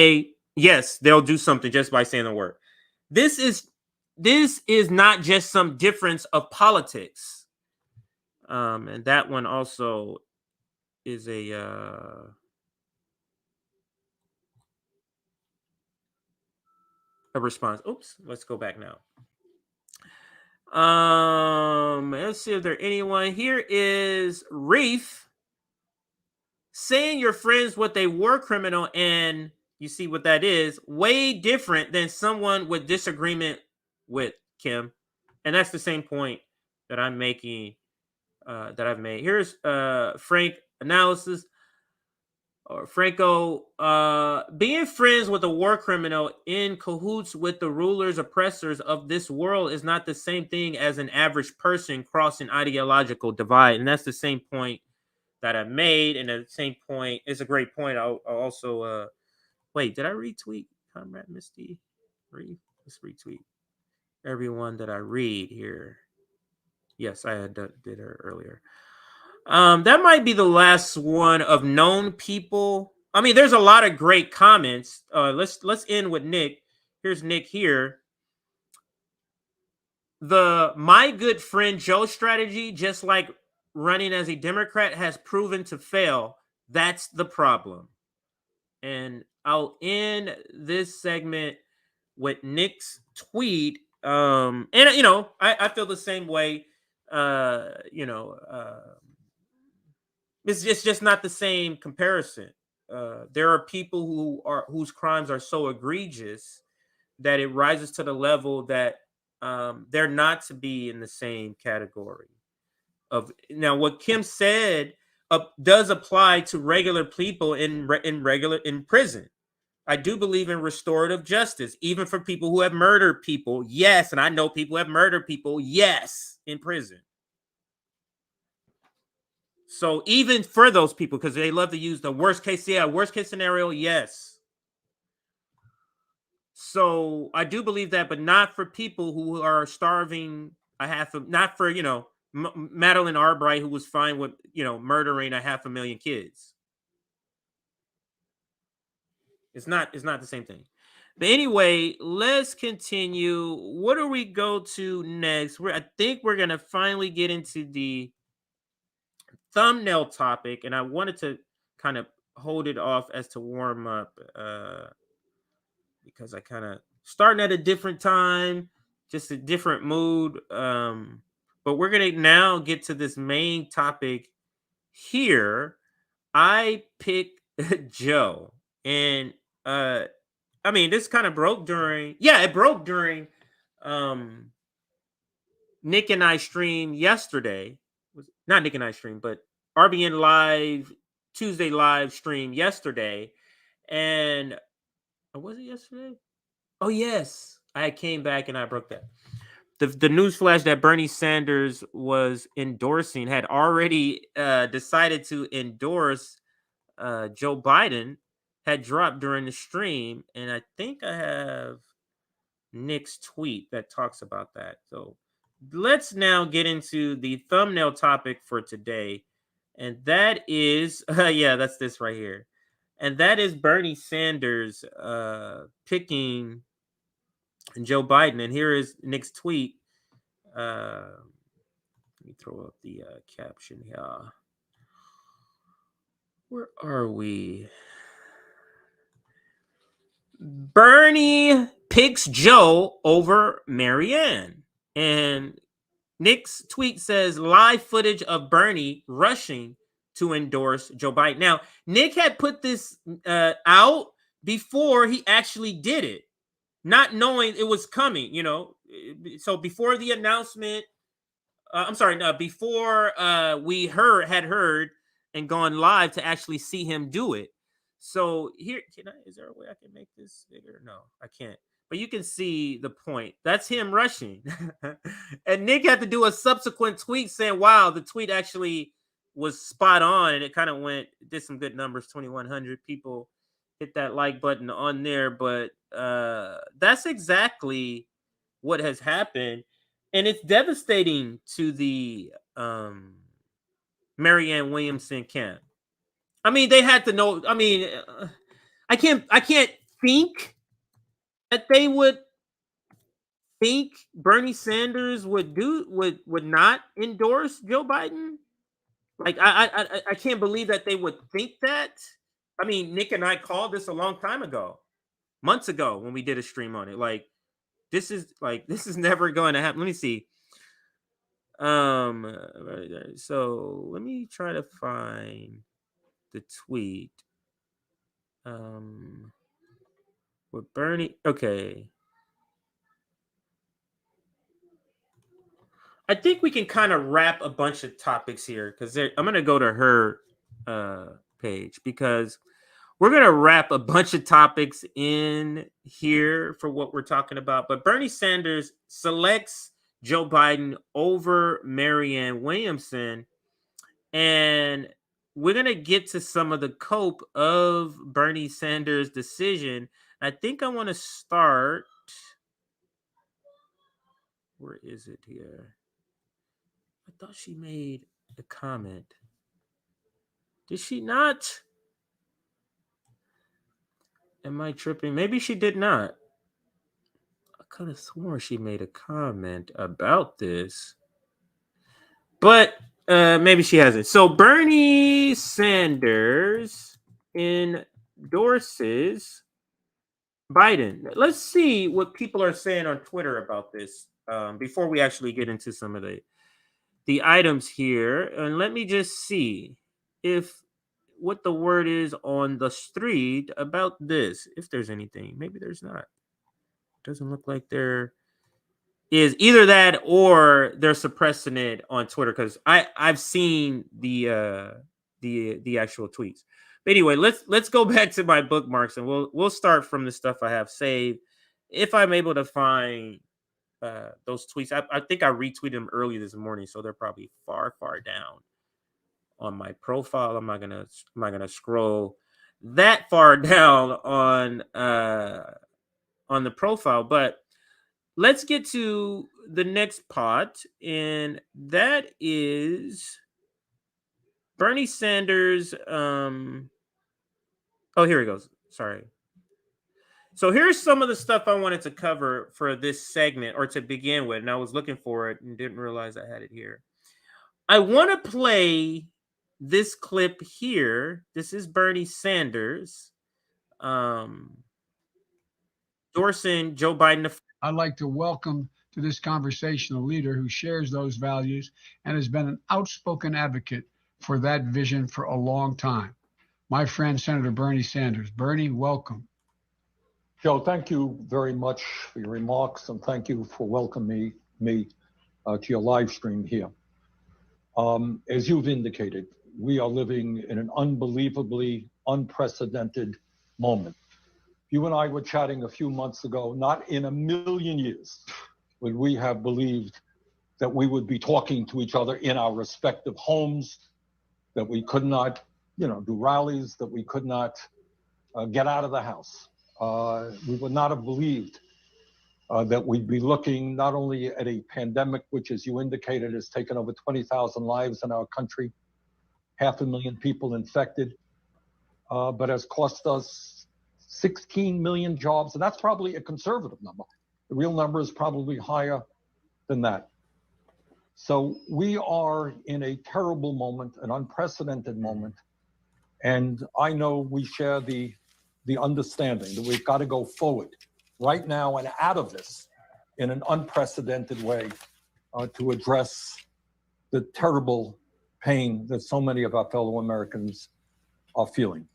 yes, they'll do something just by saying the word. This is not just some difference of politics. And that one also is a response. Oops, let's go back now. Let's see if there's anyone. Here is Reef saying your friends with a war criminal, and you see what that is, way different than someone with disagreement with, Kim. And that's the same point that I'm making, that I've made. Here's Frank analysis. Or Franco, being friends with a war criminal in cahoots with the rulers, oppressors of this world is not the same thing as an average person crossing ideological divide. And that's the same point that I made. And the same point is a great point. I'll also, wait, did I retweet Comrade Misty? Let's retweet everyone that I read here. Yes, I did her earlier. That might be the last one of known people. I mean, there's a lot of great comments. Let's end with Nick. Here's Nick here. The my good friend Joe strategy, just like running as a Democrat has proven to fail. That's the problem. And I'll end this segment with Nick's tweet. And I feel the same way. It's just not the same comparison. There are people whose crimes are so egregious that it rises to the level that they're not to be in the same category. Now, what Kim said does apply to regular people in prison. I do believe in restorative justice, even for people who have murdered people. Yes, and I know people have murdered people. Yes, in prison. So even for those people, because they love to use the worst case, worst case scenario, yes. So I do believe that, but not for people who are starving not for, Madeline Albright, who was fine with, murdering 500,000 kids. It's not the same thing. But anyway, let's continue. What do we go to next? I think we're going to finally get into the thumbnail topic, and I wanted to kind of hold it off as to warm up because I kind of starting at a different time, just a different mood. But we're going to now get to this main topic here. I picked Joe, and this kind of broke during Nick and I stream yesterday. Not Nick and I stream, but RBN Live Tuesday live stream yesterday. And was it yesterday? Oh, yes. I came back and I broke that. The news flash that Bernie Sanders was endorsing had already decided to endorse Joe Biden had dropped during the stream. And I think I have Nick's tweet that talks about that. So let's now get into the thumbnail topic for today. And that is, that's this right here. And that is Bernie Sanders picking Joe Biden. And here is Nick's tweet. Let me throw up the caption here. Where are we? Bernie picks Joe over Marianne. And Nick's tweet says live footage of Bernie rushing to endorse Joe Biden. Now, Nick had put this out before he actually did it, not knowing it was coming, So before the announcement, before we had heard and gone live to actually see him do it. So here, is there a way I can make this bigger? No, I can't. But you can see the point. That's him rushing. And Nick had to do a subsequent tweet saying, wow, the tweet actually was spot on. And it kind of did some good numbers. 2,100 people hit that like button on there. But that's exactly what has happened. And it's devastating to the Marianne Williamson camp. They had to know. I can't think that they would think Bernie Sanders would not endorse Joe Biden. Like I can't believe that they would think that. Nick and I called this a long time ago, months ago, when we did a stream on it. Like this is never going to happen. Let me see. So let me try to find the tweet. With Bernie, okay. I think we can kind of wrap a bunch of topics here because I'm going to go to her page because we're going to wrap a bunch of topics in here for what we're talking about. But Bernie Sanders selects Joe Biden over Marianne Williamson. And we're going to get to some of the cope of Bernie Sanders' decision. I think I want to start. Where is it here? I thought she made a comment. Did she not? Am I tripping? Maybe she did not. I could have sworn she made a comment about this. But Maybe she hasn't. So Bernie Sanders endorses Biden. Let's see what people are saying on Twitter about this before we actually get into some of the items here. And let me just see if what the word is on the street about this. If there's anything, maybe there's not. Doesn't look like there is either that or they're suppressing it on Twitter because I've seen the actual tweets. But anyway, let's go back to my bookmarks and we'll start from the stuff I have saved. If I'm able to find those tweets, I think I retweeted them early this morning, so they're probably far down on my profile. I'm not gonna scroll that far down on the profile, but let's get to the next pot, and that is Bernie Sanders. Oh, here he goes. Sorry. So here's some of the stuff I wanted to cover for this segment or to begin with, and I was looking for it and didn't realize I had it here. I want to play this clip here. This is Bernie Sanders endorsing Joe Biden. I'd like to welcome to this conversation a leader who shares those values and has been an outspoken advocate for that vision for a long time. My friend, Senator Bernie Sanders. Bernie, welcome. Joe, thank you very much for your remarks, and thank you for welcoming me to your live stream here. As you've indicated, we are living in an unbelievably unprecedented moment. You and I were chatting a few months ago. Not in a million years would we have believed that we would be talking to each other in our respective homes, that we could not, do rallies, that we could not get out of the house. We would not have believed that we'd be looking not only at a pandemic, which, as you indicated, has taken over 20,000 lives in our country, 500,000 people infected, but has cost us 16 million jobs. And that's probably a conservative number. The real number is probably higher than that. So we are in a terrible moment, an unprecedented moment. And I know we share the understanding that we've got to go forward right now and out of this in an unprecedented way to address the terrible pain that so many of our fellow Americans are feeling.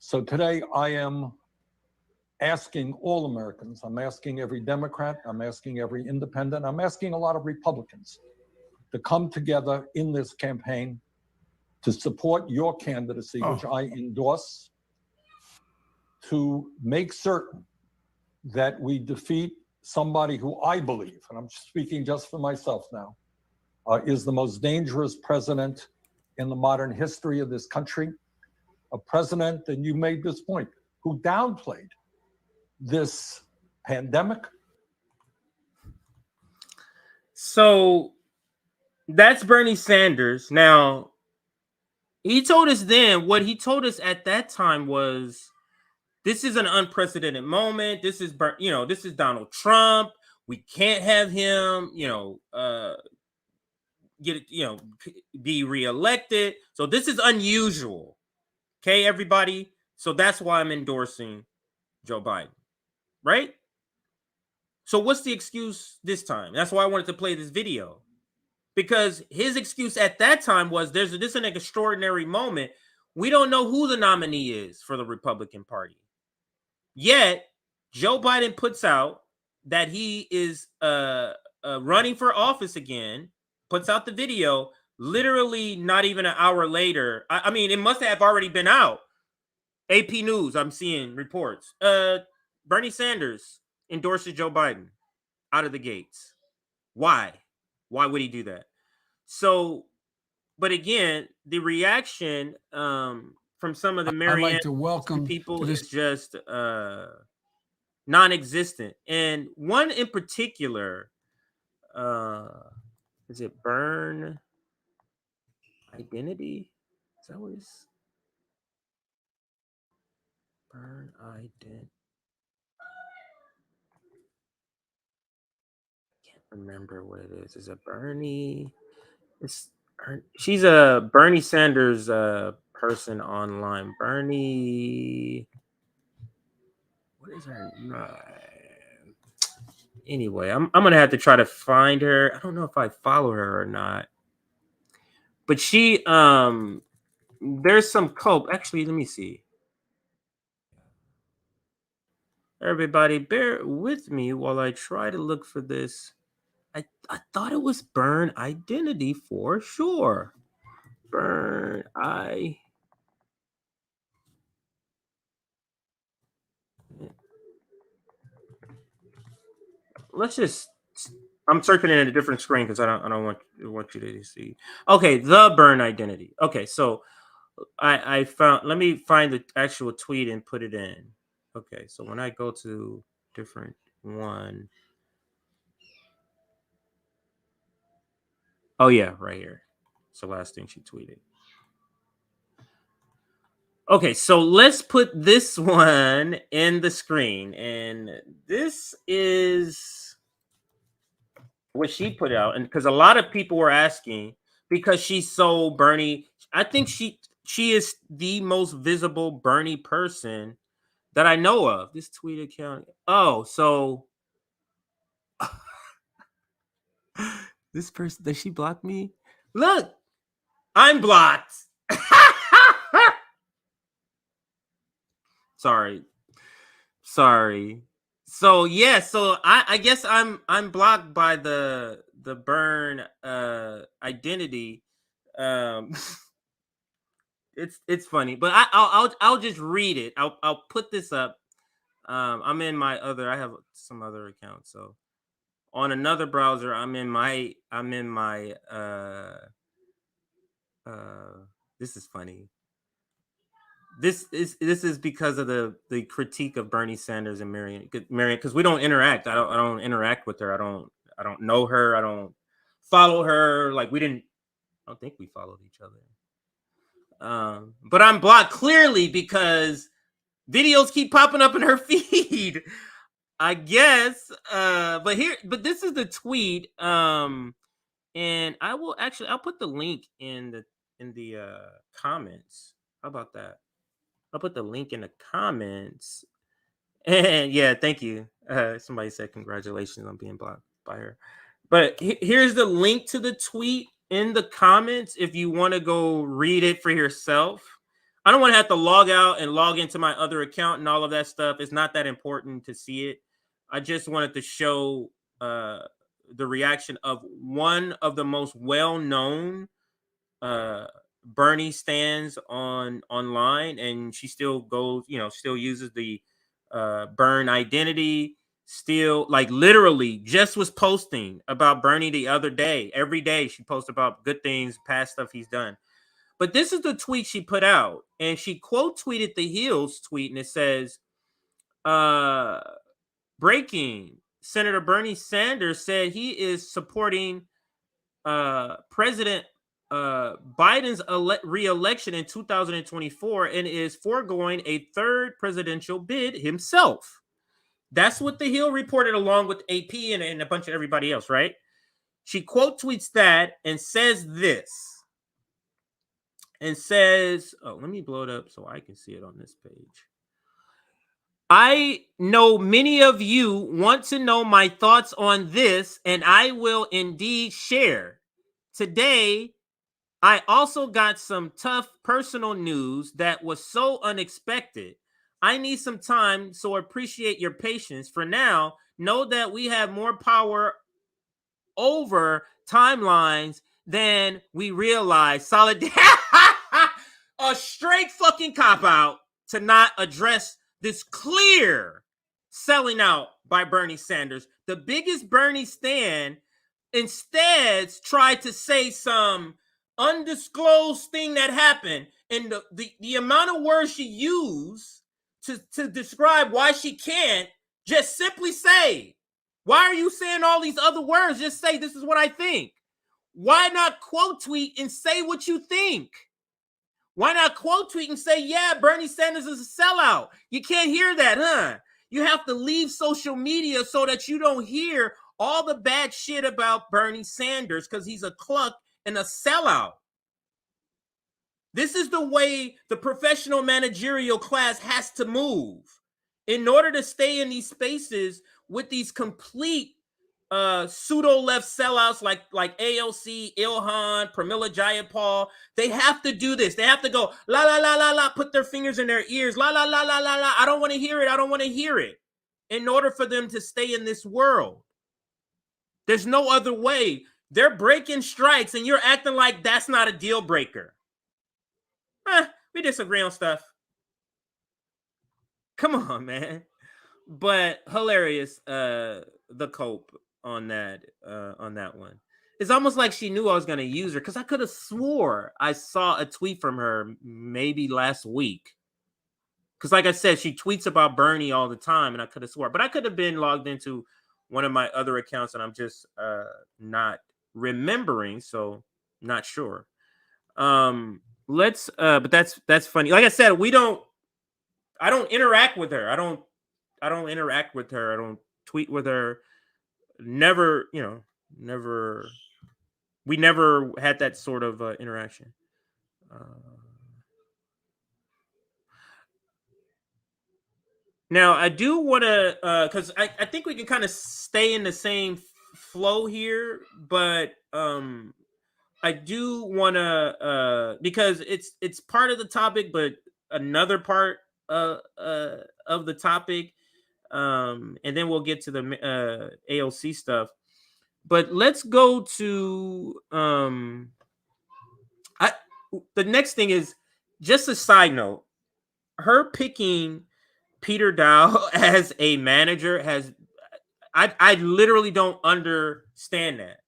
So today I am asking all Americans, I'm asking every Democrat, I'm asking every independent, I'm asking a lot of Republicans to come together in this campaign to support your candidacy, which I endorse, to make certain that we defeat somebody who I believe, and I'm speaking just for myself now, is the most dangerous president in the modern history of this country. A president, and you made this point, who downplayed this pandemic. So that's Bernie Sanders. Now, he told us then, what he told us at that time was, this is an unprecedented moment. This is, this is Donald Trump. We can't have him, be reelected. So this is unusual. Okay, everybody. So that's why I'm endorsing Joe Biden, right? So what's the excuse this time? That's why I wanted to play this video, because his excuse at that time was this is an extraordinary moment. We don't know who the nominee is for the Republican Party. Yet, Joe Biden puts out that he is running for office again, puts out the video, literally not even an hour later. I mean, it must have already been out. AP News, I'm seeing reports. Bernie Sanders endorses Joe Biden out of the gates. Why? Why would he do that? So, but again, the reaction from some of the Marianne I'd like to welcome people to this is just non-existent. And one in particular, is it Burn Identity? Is that what it's? Burn Identity. Can't remember what it is. Is it Bernie? It's She's a Bernie Sanders person online. Bernie, what is her name? Anyway, I'm gonna have to try to find her. I don't know if I follow her or not, but she there's some cope. Actually, let me see. Everybody, bear with me while I try to look for this. I thought it was Burn Identity for sure. Burn I. Let's just. I'm searching in a different screen because I don't want you to see. Okay, the Burn Identity. Okay, so I found. Let me find the actual tweet and put it in. Okay, so when I go to different one. Oh yeah, right here. It's the last thing she tweeted. Okay, so let's put this one in the screen, and this is what she put out, and because a lot of people were asking, because she's so Bernie, I think she is the most visible Bernie person that I know of. This tweet account. Oh, so this person, does she block me? Look, I'm blocked. Sorry. So yeah, so I guess I'm blocked by the Burn identity. It's funny, but I'll just read it. I'll put this up. I'm in my other. I have some other accounts, so on another browser, I'm in my this is funny. This is because of the critique of Bernie Sanders and Marianne, because we don't interact. I don't interact with her. I don't know her. I don't follow her. Like I don't think we followed each other. But I'm blocked clearly because videos keep popping up in her feed. I guess. But this is the tweet. And I'll put the link in the comments. How about that? I'll put the link in the comments. And yeah, thank you. Somebody said congratulations on being blocked by her. But here's the link to the tweet in the comments if you want to go read it for yourself. I don't want to have to log out and log into my other account and all of that stuff. It's not that important to see it. I just wanted to show the reaction of one of the most well-known Bernie stands online, and she still goes, still uses the Burn identity, still like literally just was posting about Bernie the other day. Every day she posts about good things, past stuff he's done. But this is the tweet she put out, and she quote tweeted the Hills tweet, and it says, breaking, Senator Bernie Sanders said he is supporting President Biden's re-election in 2024 and is foregoing a third presidential bid himself. That's what the Hill reported along with AP and a bunch of everybody else, right? She quote tweets that and says this. And says, oh, let me blow it up so I can see it on this page. I know many of you want to know my thoughts on this, and I will indeed share. Today, I also got some tough personal news that was so unexpected. I need some time, so appreciate your patience. For now, know that we have more power over timelines than we realize. Solid. A straight fucking cop-out to not address this clear selling out by Bernie Sanders. The biggest Bernie stand instead tried to say some undisclosed thing that happened, and the amount of words she used to describe why she can't just simply say, why are you saying all these other words? Just say, this is what I think. Why not quote tweet and say what you think? Why not quote tweet and say, yeah, Bernie Sanders is a sellout? You can't hear that, huh? You have to leave social media so that you don't hear all the bad shit about Bernie Sanders because he's a cluck and a sellout. This is the way the professional managerial class has to move in order to stay in these spaces with these complete pseudo left sellouts like AOC, Ilhan, Pramila Jayapal. They have to do this. They have to go la la la la la, put their fingers in their ears, la la la la la la. I don't want to hear it. I don't want to hear it. In order for them to stay in this world, there's no other way. They're breaking strikes, and you're acting like that's not a deal breaker. We disagree on stuff. Come on, man. But hilarious. The cope on that one. It's almost like she knew I was going to use her, because I could have swore I saw a tweet from her maybe last week. Because like I said, she tweets about Bernie all the time, and I could have swore. But I could have been logged into one of my other accounts, and I'm just not remembering, so not sure. But that's funny. Like I said, I don't interact with her. I don't interact with her. I don't tweet with her. Never, we never had that sort of interaction. Now I do want to, because I think we can kind of stay in the same flow here, but I do want to, because it's part of the topic, but another part of the topic, and then we'll get to the AOC stuff. But let's go to the next thing is just a side note. Her picking Peter Dow as a manager I literally don't understand that.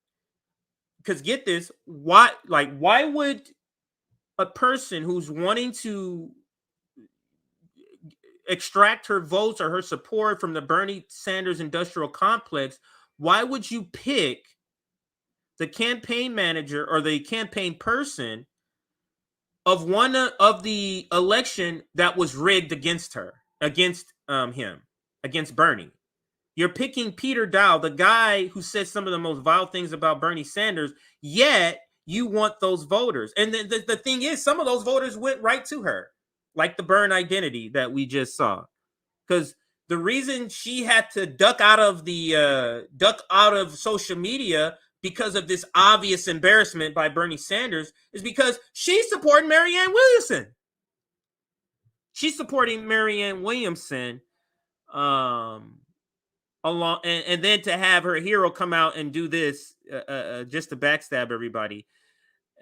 Because get this, why would a person who's wanting to extract her votes or her support from the Bernie Sanders industrial complex, why would you pick the campaign manager or the campaign person of one of the election that was rigged against him, against Bernie? You're picking Peter Dow, the guy who said some of the most vile things about Bernie Sanders, yet you want those voters. And the thing is, some of those voters went right to her, like the Byrne identity that we just saw. Because the reason she had to duck out of social media because of this obvious embarrassment by Bernie Sanders is because she's supporting Marianne Williamson. She's supporting Marianne Williamson, along, and then to have her hero come out and do this just to backstab everybody.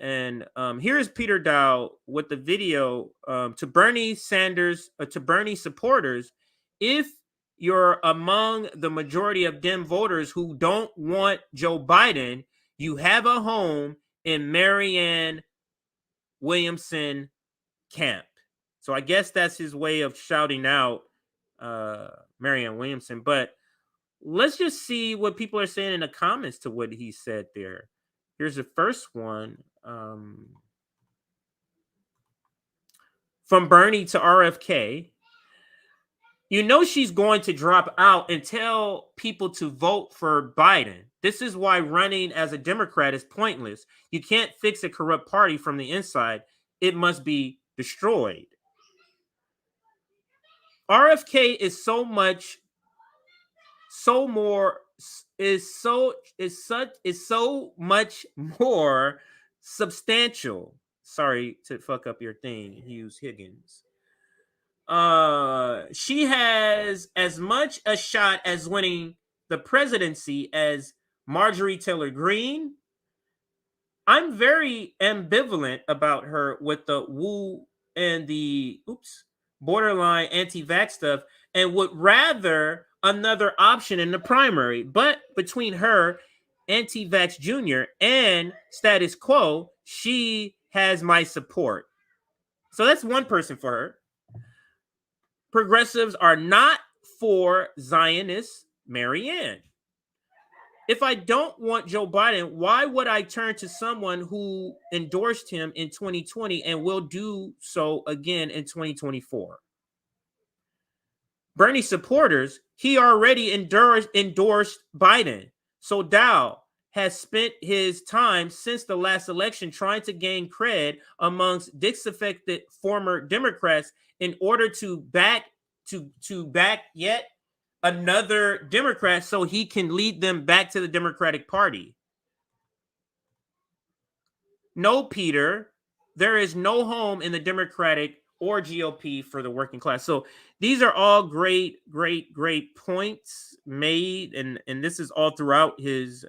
And here's Peter Dow with the video to Bernie Sanders, to Bernie supporters. If you're among the majority of Dem voters who don't want Joe Biden, you have a home in Marianne Williamson camp. So I guess that's his way of shouting out Marianne Williamson. But let's just see what people are saying in the comments to what he said there. Here's the first one. From Bernie to RFK. You know she's going to drop out and tell people to vote for Biden. This is why running as a Democrat is pointless. You can't fix a corrupt party from the inside. It must be destroyed. RFK is so much more substantial. Sorry to fuck up your thing, Hughes Higgins. She has as much a shot as winning the presidency as Marjorie Taylor Greene. I'm very ambivalent about her with the woo and the borderline anti-vax stuff, and would rather another option in the primary. But between her, anti-vax Jr., and status quo, she has my support. So that's one person for her. Progressives are not for Zionist Marianne. If I don't want Joe Biden, why would I turn to someone who endorsed him in 2020 and will do so again in 2024? Bernie supporters, he already endorsed Biden. So Dow has spent his time since the last election trying to gain cred amongst disaffected former Democrats in order to back yet another Democrat so he can lead them back to the Democratic Party. No, Peter, there is no home in the Democratic or GOP for the working class. So these are all great points made, and this is all throughout his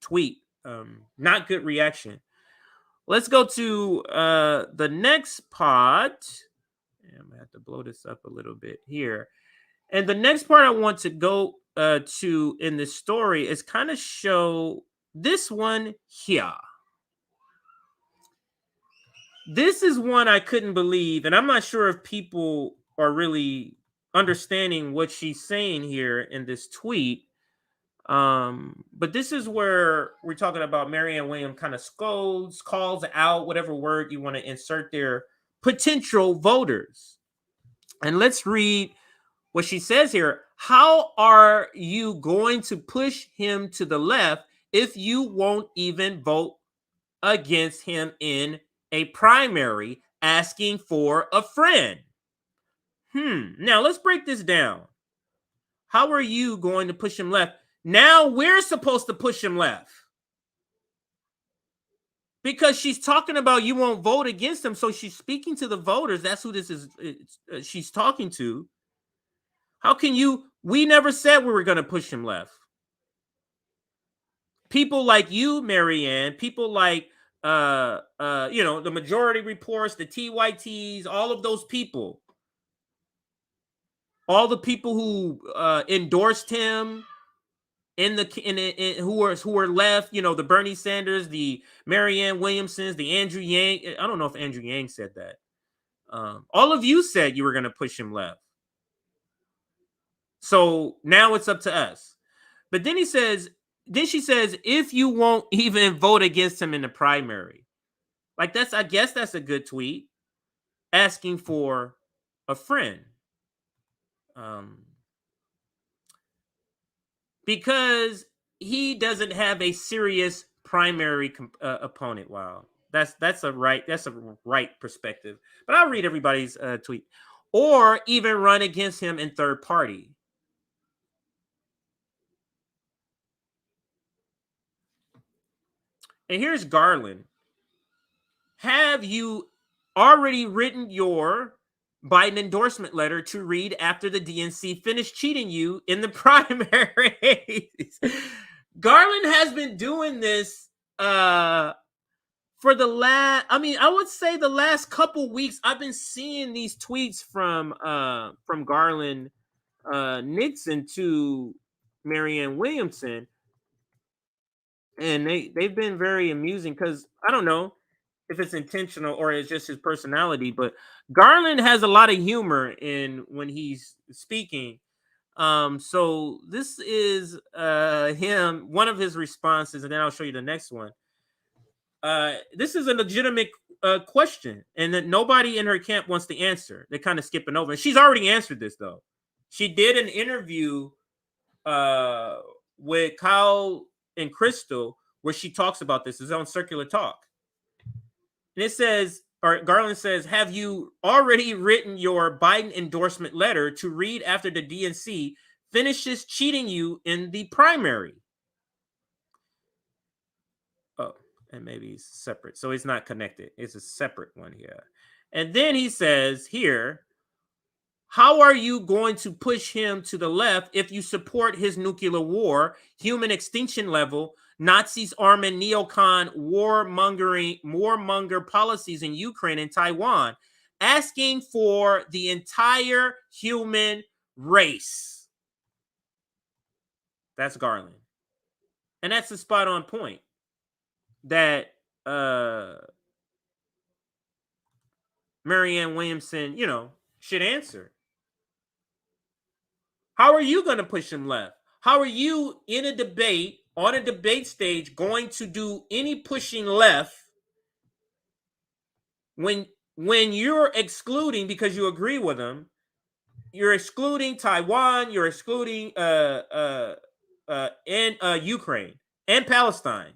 tweet. Not good reaction. Let's go to the next part. I'm gonna have to blow this up a little bit here. And the next part I want to go to in this story is kind of show this one here. This is one I couldn't believe, and I'm not sure if people are really understanding what she's saying here in this tweet. But this is where we're talking about Marianne Williams kind of scolds, calls out, whatever word you want to insert there, potential voters. And let's read what she says here. How are you going to push him to the left if you won't even vote against him in a primary, asking for a friend? Now let's break this down. How are you going to push him left? Now we're supposed to push him left because she's talking about you won't vote against him. So she's speaking to the voters. That's who this is. She's talking to. How can you? We never said we were going to push him left. People like you, Marianne, people like the Majority Reports, the TYTs, all of those people, all the people who endorsed him who are left, the Bernie Sanders, the Marianne Williamsons, the Andrew Yang. I don't know if Andrew Yang said that. All of you said you were going to push him left. So now it's up to us. But then she says, if you won't even vote against him in the primary. Like I guess that's a good tweet. Asking for a friend. Because he doesn't have a serious primary opponent. Wow. That's a right perspective. But I'll read everybody's tweet. Or even run against him in third party. And here's Garland. Have you already written your Biden endorsement letter to read after the DNC finished cheating you in the primaries? Garland has been doing this for the I would say the last couple weeks. I've been seeing these tweets from Garland Nixon to Marianne Williamson. And they've been very amusing because I don't know if it's intentional or it's just his personality, but Garland has a lot of humor when he's speaking. So this is him, one of his responses, and then I'll show you the next one. This is a legitimate question, and that nobody in her camp wants to answer. They're kind of skipping over. And she's already answered this, though. She did an interview with Kyle and Crystal where she talks about this. It's on Circular Talk. And it says, or Garland says, have you already written your Biden endorsement letter to read after the DNC finishes cheating you in the primary? Oh, and maybe it's separate. So it's not connected. It's a separate one here. And then he says here, how are you going to push him to the left if you support his nuclear war, human extinction level, Nazis arming neocon warmonger policies in Ukraine and Taiwan, asking for the entire human race? That's Garland. And that's the spot on point that Marianne Williamson, should answer. How are you going to push him left? How are you in a debate, on a debate stage, going to do any pushing left when you're excluding, because you agree with him, you're excluding Taiwan, you're excluding Ukraine. and Palestine.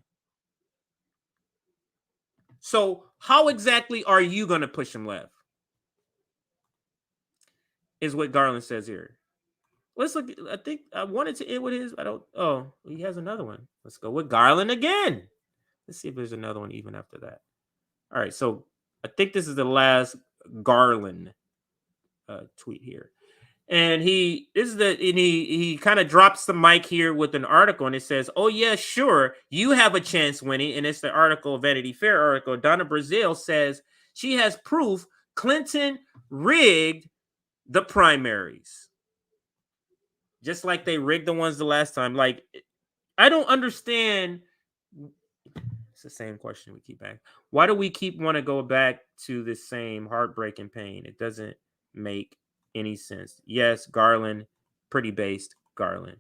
So how exactly are you going to push him left? Is what Garland says here. Let's look. I think I wanted to end with his. I don't. Oh, he has another one. Let's go with Garland again. Let's see if there's another one even after that. All right. So I think this is the last Garland tweet here. And he kind of drops the mic here with an article, and it says, "Oh yeah, sure, you have a chance winning." And it's the article, Vanity Fair article. Donna Brazile says she has proof Clinton rigged the primaries, just like they rigged the ones the last time. Like, I don't understand. It's the same question we keep asking. Why do we keep want to go back to the same heartbreak and pain? It doesn't make any sense. Yes, Garland, pretty based Garland.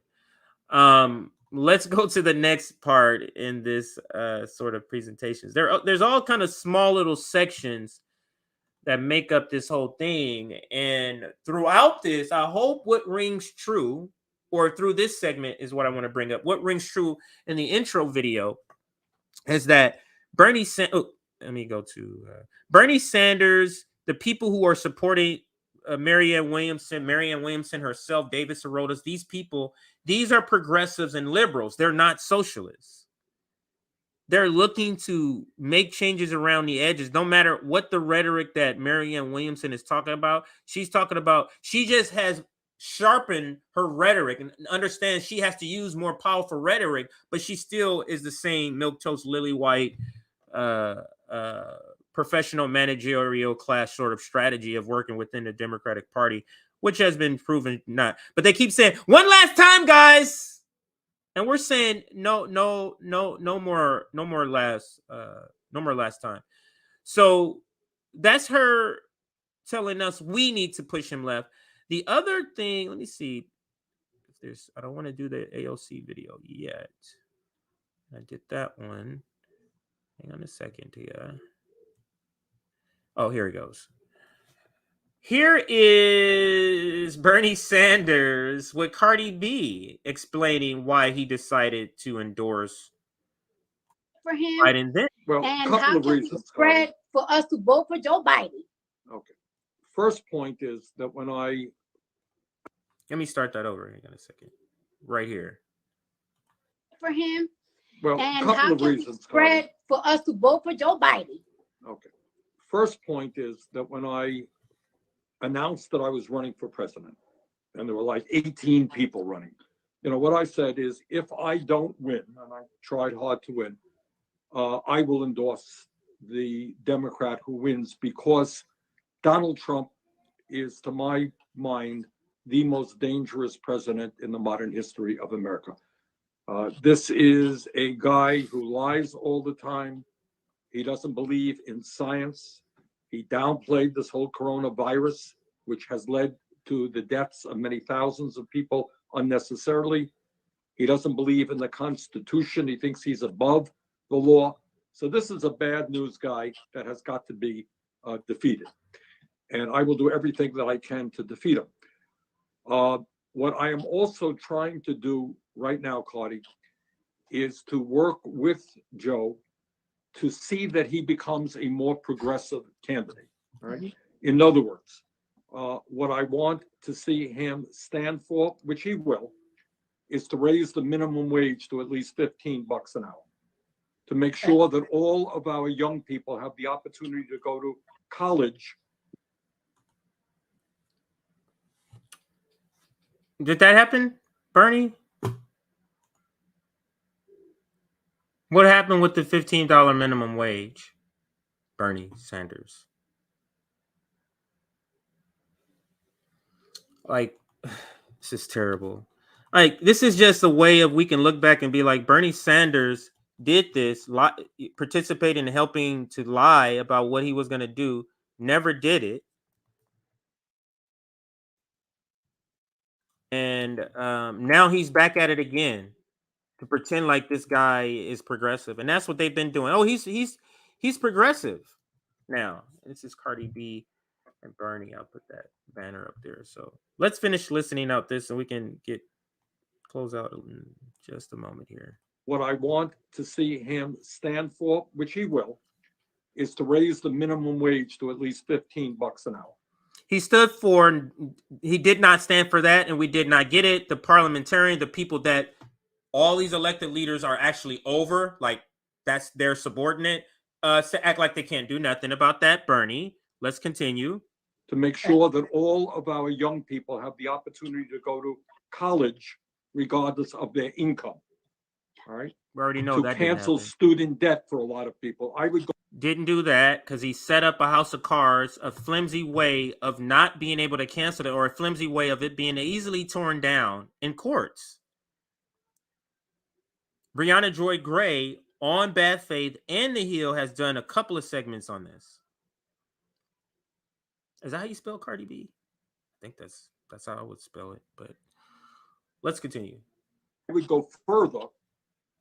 Let's go to the next part in this sort of presentations. There's all kind of small little sections that make up this whole thing. And throughout this, I hope what rings true, or through this segment is what I want to bring up. What rings true in the intro video is that Bernie Sanders, the people who are supporting Marianne Williamson herself, David Sorotas, these people, these are progressives and liberals. They're not socialists. They're looking to make changes around the edges, no matter what the rhetoric that Marianne Williamson is talking about. She just has sharpened her rhetoric and understands she has to use more powerful rhetoric, but she still is the same milquetoast, lily white, professional managerial class sort of strategy of working within the Democratic Party, which has been proven not. But they keep saying, one last time, guys. And we're saying no more last time. So that's her telling us we need to push him left. The other thing, let me see if there's. I don't want to do the AOC video yet. I did that one. Hang on a second here. Oh, here he goes. Here is Bernie Sanders with Cardi B explaining why he decided to endorse for him. Biden then. Well, and how can we spread for us to vote for Joe Biden? Okay. First point is that when I... Let me start that over in a second. Right here. For him. Well, and how can we spread for us to vote for Joe Biden? Okay. First point is that when I announced that I was running for president, and there were like 18 people running, what I said is, if I don't win, and I tried hard to win, I will endorse the Democrat who wins, because Donald Trump is, to my mind, the most dangerous president in the modern history of America. This is a guy who lies all the time. He doesn't believe in science. He downplayed this whole coronavirus, which has led to the deaths of many thousands of people unnecessarily. He doesn't believe in the Constitution. He thinks he's above the law. So this is a bad news guy that has got to be defeated. And I will do everything that I can to defeat him. What I am also trying to do right now, Cardi, is to work with Joe to see that he becomes a more progressive candidate. Right? In other words, what I want to see him stand for, which he will, is to raise the minimum wage to at least $15 an hour, to make sure that all of our young people have the opportunity to go to college. Did that happen, Bernie? What happened with the $15 minimum wage, Bernie Sanders? Like, this is terrible. Like, this is just a way of we can look back and be like, Bernie Sanders did this, participate in helping to lie about what he was going to do, never did it. And now he's back at it again to pretend like this guy is progressive. And that's what they've been doing. Oh, he's progressive now. This is Cardi B and Bernie. I'll put that banner up there. So let's finish listening out this and we can close out in just a moment here. What I want to see him stand for, which he will, is to raise the minimum wage to at least $15 an hour. He stood for, he did not stand for that, and we did not get it. The parliamentarian, the people that all these elected leaders are actually over, like that's their subordinate, to act like they can't do nothing about that. Bernie, let's continue. To make sure that all of our young people have the opportunity to go to college regardless of their income. All right. We already know to that cancel didn't happen. student debt for a lot of people. I would go. Didn't do that because he set up a house of cards, a flimsy way of not being able to cancel it, or a flimsy way of it being easily torn down in courts. Brianna Joy Gray on Bad Faith and The Hill has done a couple of segments on this. Is that how you spell Cardi B? I think that's how I would spell it, but let's continue. I would go further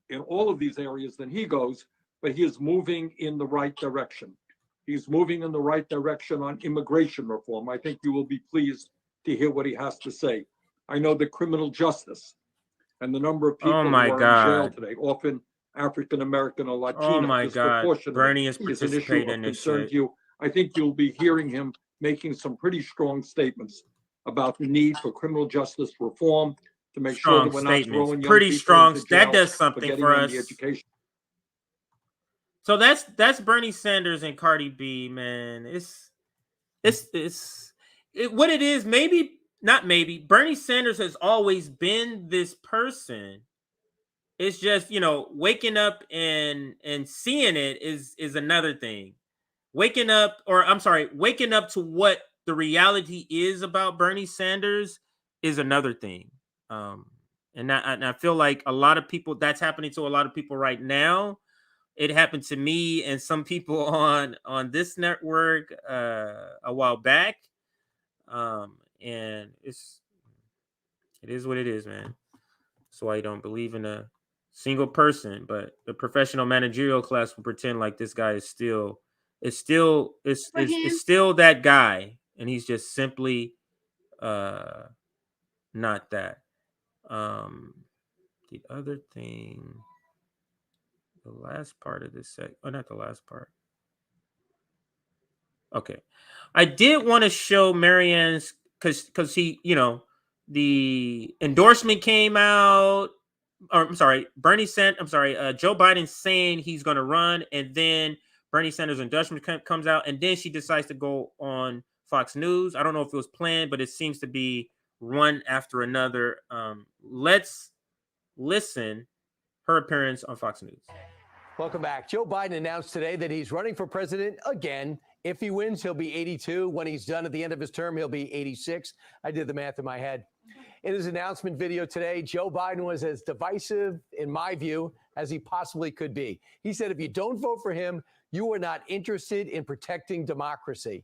in all of these areas than he goes, but he is moving in the right direction. He's moving in the right direction on immigration reform. I think you will be pleased to hear what he has to say. I know that criminal justice and the number of people who are in jail today, often African American or Latino, disproportionately, Bernie is an issue participating of in this concern shit. to you. I think you'll be hearing him making some pretty strong statements about the need for criminal justice reform to make sure that we're not throwing young pretty people strong. into jail That does for something getting for them us. the education. So that's Bernie Sanders and Cardi B, man. What it is. Maybe not. Maybe Bernie Sanders has always been this person. It's just, you know, waking up and seeing it is another thing. Waking up to what the reality is about Bernie Sanders is another thing. And I feel like a lot of people, that's happening to a lot of people right now. It happened to me and some people on this network a while back. And it is what it is, man. That's why I don't believe in a single person, but the professional managerial class will pretend like this guy is still that guy, and he's just simply not that. The other thing, the last part of this not the last part. Okay. I did want to show Marianne's because he, you know, the endorsement came out. Or I'm sorry, Joe Biden saying he's going to run, and then Bernie Sanders' endorsement comes out, and then she decides to go on Fox News. I don't know if it was planned, but it seems to be one after another. Let's listen her appearance on Fox News. Welcome back. Joe Biden announced today that he's running for president again. If he wins, he'll be 82. When he's done at the end of his term, he'll be 86. I did the math in my head. In his announcement video today, Joe Biden was as divisive, in my view, as he possibly could be. He said, if you don't vote for him, you are not interested in protecting democracy.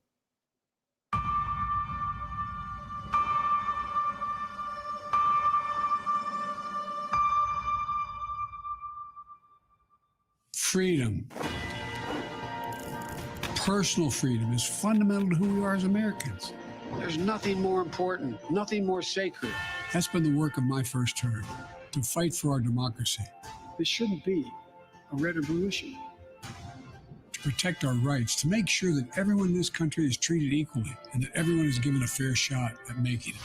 Freedom, personal freedom, is fundamental to who we are as Americans. There's nothing more important, nothing more sacred. That's been the work of my first term, to fight for our democracy. This shouldn't be a red or blue issue. To protect our rights, to make sure that everyone in this country is treated equally and that everyone is given a fair shot at making it.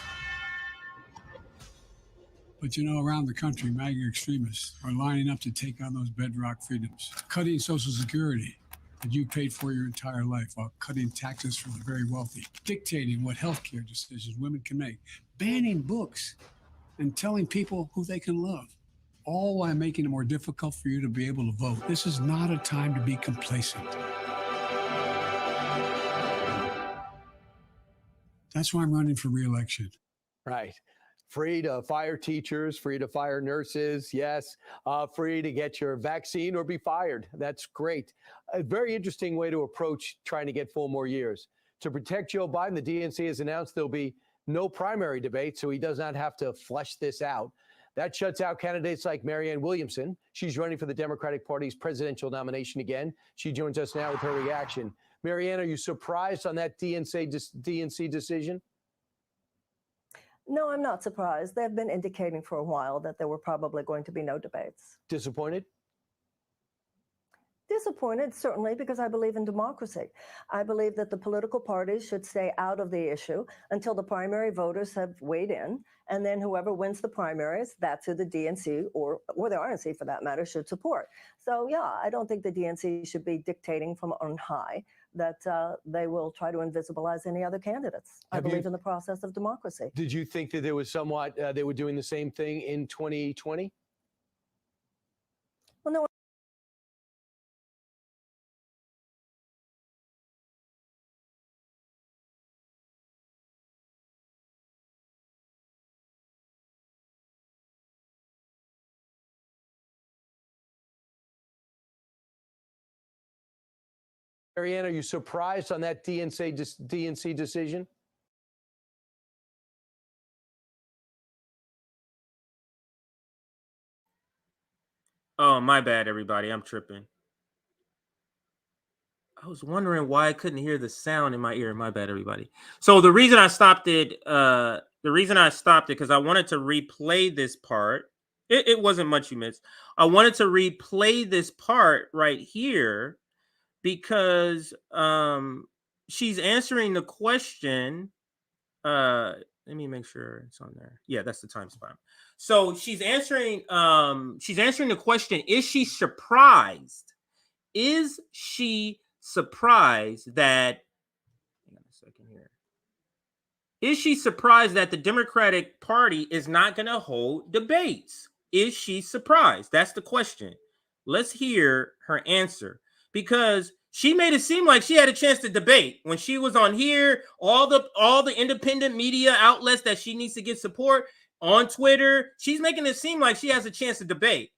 But you know, around the country, MAGA extremists are lining up to take on those bedrock freedoms, cutting Social Security that you paid for your entire life while cutting taxes for the very wealthy, dictating what healthcare decisions women can make, banning books, and telling people who they can love, all while making it more difficult for you to be able to vote. This is not a time to be complacent. That's why I'm running for re-election. Right. Free to fire teachers, free to fire nurses, yes. Free to get your vaccine or be fired. That's great. A very interesting way to approach trying to get 4 more years. To protect Joe Biden, the DNC has announced there'll be no primary debate, so he does not have to flesh this out. That shuts out candidates like Marianne Williamson. She's running for the Democratic Party's presidential nomination again. She joins us now with her reaction. Marianne, are you surprised on that DNC decision? No, I'm not surprised. They've been indicating for a while that there were probably going to be no debates. Disappointed? Disappointed, certainly, because I believe in democracy. I believe that the political parties should stay out of the issue until the primary voters have weighed in, and then whoever wins the primaries, that's who the DNC or the RNC, for that matter, should support. So, yeah, I don't think the DNC should be dictating from on high that they will try to invisibilize any other candidates. I believe in the process of democracy. Did you think that there was somewhat they were doing the same thing in 2020? Well, no. Marianne, are you surprised on that DNC decision? Oh, my bad, everybody. I'm tripping. I was wondering why I couldn't hear the sound in my ear. My bad, everybody. So the reason I stopped it, because I wanted to replay this part. It wasn't much you missed. I wanted to replay this part right here because she's answering the question. Let me make sure it's on there. Yeah, that's the time spot. So she's answering the question, is she surprised? Is she surprised that, hang on a second here. Is she surprised that the Democratic Party is not going to hold debates? Is she surprised? That's the question. Let's hear her answer, because she made it seem like she had a chance to debate when she was on here. All the independent media outlets that she needs to get support on Twitter, she's making it seem like she has a chance to debate.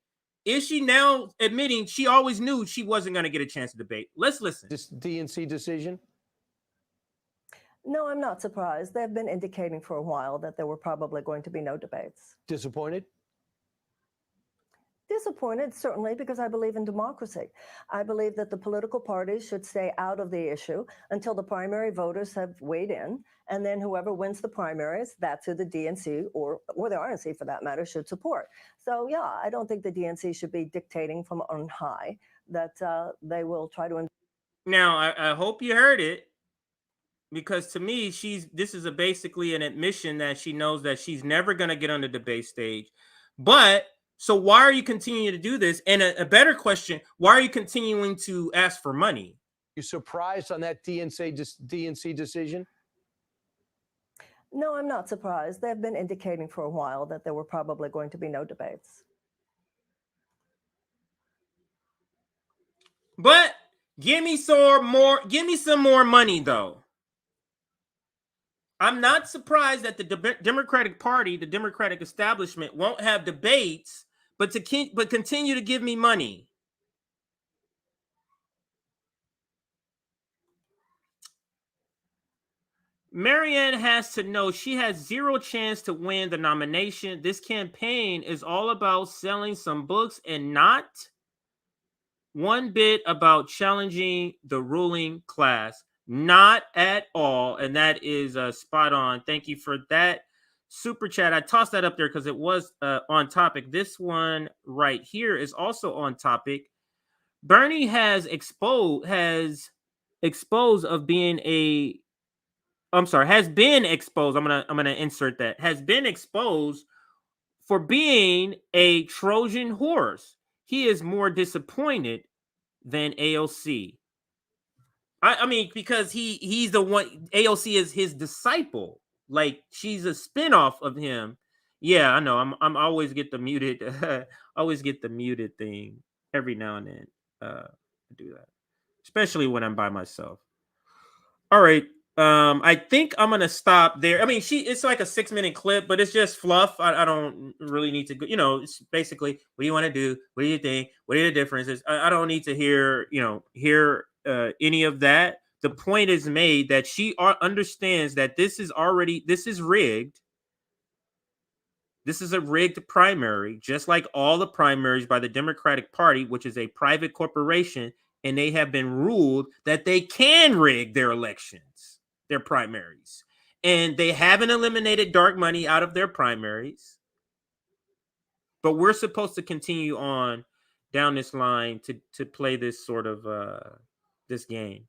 Is she now admitting she always knew she wasn't going to get a chance to debate? Let's listen. This DNC decision? No, I'm not surprised. They've been indicating for a while that there were probably going to be no debates. Disappointed? Disappointed, certainly, because I believe in democracy. I believe that the political parties should stay out of the issue until the primary voters have weighed in, and then whoever wins the primaries, that's who the DNC or the RNC, for that matter, should support. So, yeah, I don't think the DNC should be dictating from on high that they will try to. Now, I hope you heard it, because to me, this is basically an admission that she knows that she's never going to get on the debate stage. But so why are you continuing to do this? And a better question, why are you continuing to ask for money? You surprised on that DNC decision? No, I'm not surprised. They've been indicating for a while that there were probably going to be no debates. But give me some more money, though. I'm not surprised that the Democratic Party, the Democratic establishment, won't have debates, but continue to give me money. Marianne has to know she has zero chance to win the nomination. This campaign is all about selling some books and not one bit about challenging the ruling class. Not at all. And that is spot on. Thank you for that super chat. I tossed that up there because it was on topic. This one right here is also on topic. Bernie has exposed of being a has been exposed. I'm gonna insert that. Has been exposed for being a Trojan horse. He is more disappointed than AOC. I mean, because he's the one. AOC is his disciple. Like, she's a spinoff of him. Yeah, I know. I'm always get the muted. Always get the muted thing every now and then. I do that, especially when I'm by myself. All right. I think I'm gonna stop there. I mean, it's like a 6-minute clip, but it's just fluff. I don't really need to go, it's basically, what do you want to do? What do you think? What are the differences? I don't need to hear any of that. The point is made that she understands that this is rigged. This is a rigged primary, just like all the primaries by the Democratic Party, which is a private corporation, and they have been ruled that they can rig their elections, their primaries. and they haven't eliminated dark money out of their primaries. But we're supposed to continue on down this line to play this sort of this game.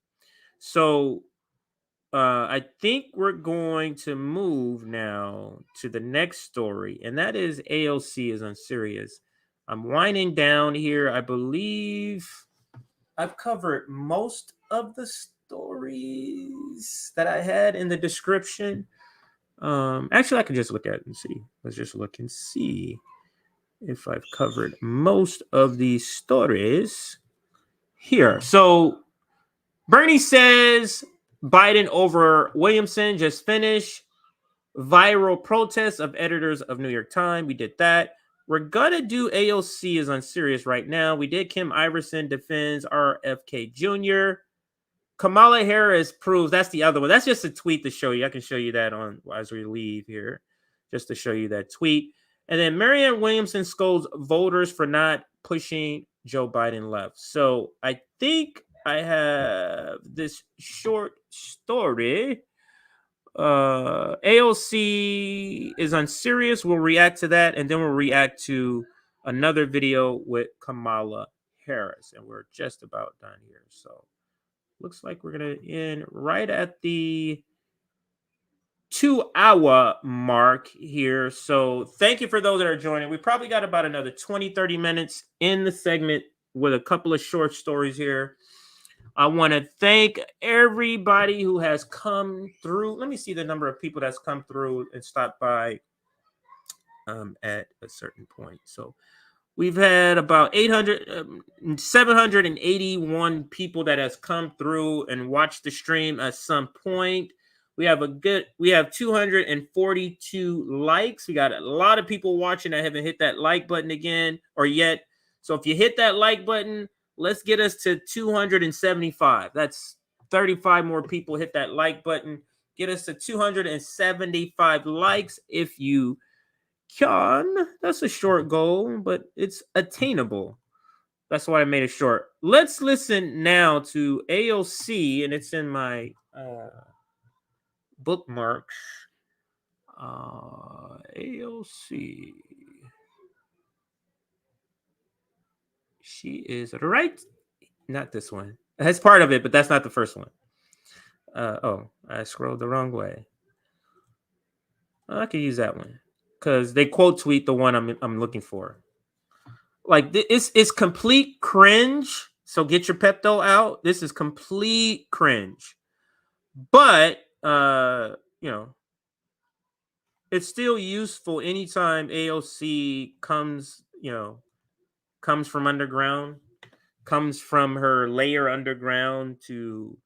So I think we're going to move now to the next story, and that is AOC is Unserious. I'm winding down here. I believe I've covered most of the stories that I had in the description. Actually, I can just look at it and see. Let's just look and see if I've covered most of these stories here. So Bernie says Biden over Williamson just finished. Viral protests of editors of New York Times. We did that. We're gonna do AOC is Unserious right now. We did Kim Iversen defends RFK Jr. Kamala Harris proves, that's the other one. That's just a tweet to show you. I can show you that on as we leave here, just to show you that tweet. And then Marianne Williamson scolds voters for not pushing Joe Biden left. So I think I have this short story. AOC is Unserious. We'll react to that, and then we'll react to another video with Kamala Harris. And we're just about done here. So looks like we're going to end right at the 2-hour mark here. So thank you for those that are joining. We probably got about another 20-30 minutes in the segment with a couple of short stories here. I want to thank everybody who has come through. Let me see the number of people that's come through and stopped by at a certain point. So we've had about 781 people that has come through and watched the stream at some point. We have 242 likes. We got a lot of people watching that haven't hit that like button again or yet. So if you hit that like button, let's get us to 275. That's 35 more people hit that like button. Get us to 275 likes if you can. That's a short goal, but it's attainable. That's why I made it short. Let's listen now to AOC, and it's in my bookmarks. AOC. She is right. Not this one. That's part of it, but that's not the first one. Oh, I scrolled the wrong way. I could use that one because they quote tweet the one I'm looking for. Like it's complete cringe. So get your Pepto out. This is complete cringe. But it's still useful anytime AOC comes from underground, comes from her layer underground to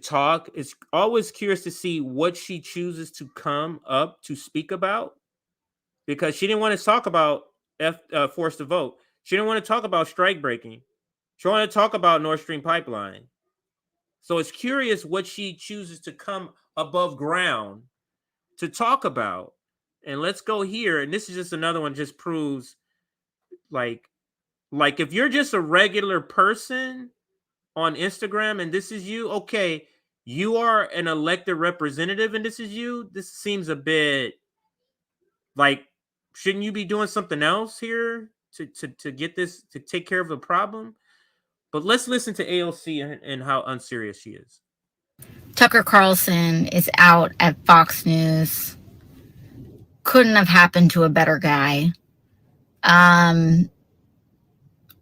talk. It's always curious to see what she chooses to come up to speak about, because she didn't want to talk about forced to vote. She didn't want to talk about strike breaking. She wanted to talk about Nord Stream pipeline. So it's curious what she chooses to come above ground to talk about. And let's go here. And this is just another one, just proves like if you're just a regular person on Instagram and this is you, okay, you are an elected representative and this is you. This seems a bit like, shouldn't you be doing something else here to get this, to take care of the problem? But let's listen to AOC and how unserious she is. Tucker Carlson is out at Fox News. Couldn't have happened to a better guy.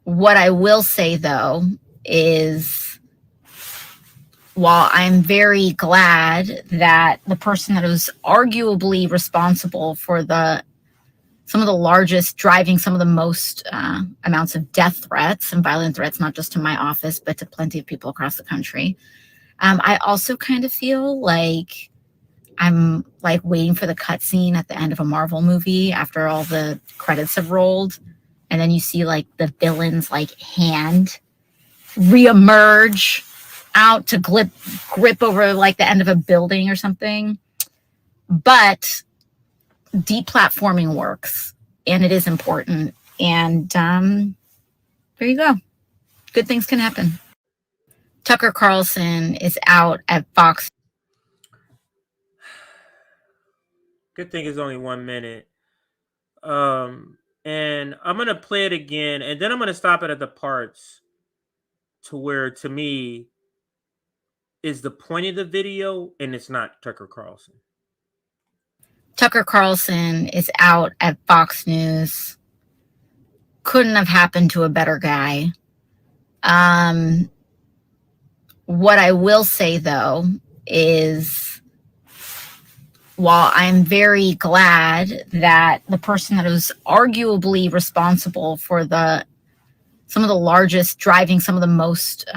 What I will say, though, is while I'm very glad that the person that was arguably responsible for some of the largest, driving some of the most amounts of death threats and violent threats, not just to my office, but to plenty of people across the country. I also kind of feel like I'm like waiting for the cutscene at the end of a Marvel movie after all the credits have rolled. And then you see like the villain's like hand reemerge out to grip over like the end of a building or something. But deplatforming works and it is important. And there you go. Good things can happen. Tucker Carlson is out at Fox. Good thing it's only 1 minute. And I'm gonna play it again, and then I'm gonna stop it at the parts to where, to me, is the point of the video, and it's not Tucker Carlson. Tucker Carlson is out at Fox News. Couldn't have happened to a better guy. What I will say, though, is while I'm very glad that the person that was arguably responsible for some of the largest, driving some of the most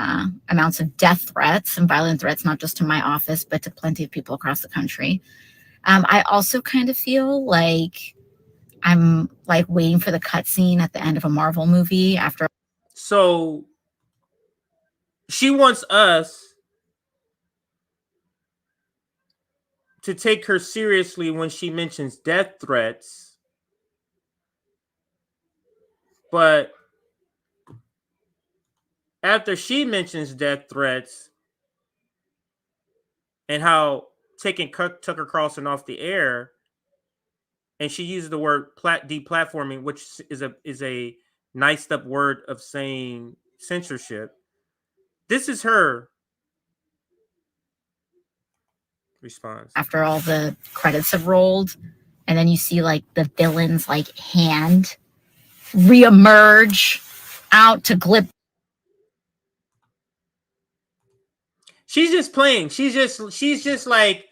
amounts of death threats and violent threats, not just to my office, but to plenty of people across the country. I also kind of feel like I'm like waiting for the cutscene at the end of a Marvel movie after. So she wants us to take her seriously when she mentions death threats, but after she mentions death threats and how taking Tucker Carlson off the air, and she uses the word deplatforming, which is a niced up word of saying censorship. This is her response. After all the credits have rolled, and then you see like the villain's like hand reemerge out to glip. She's just playing. She's just like,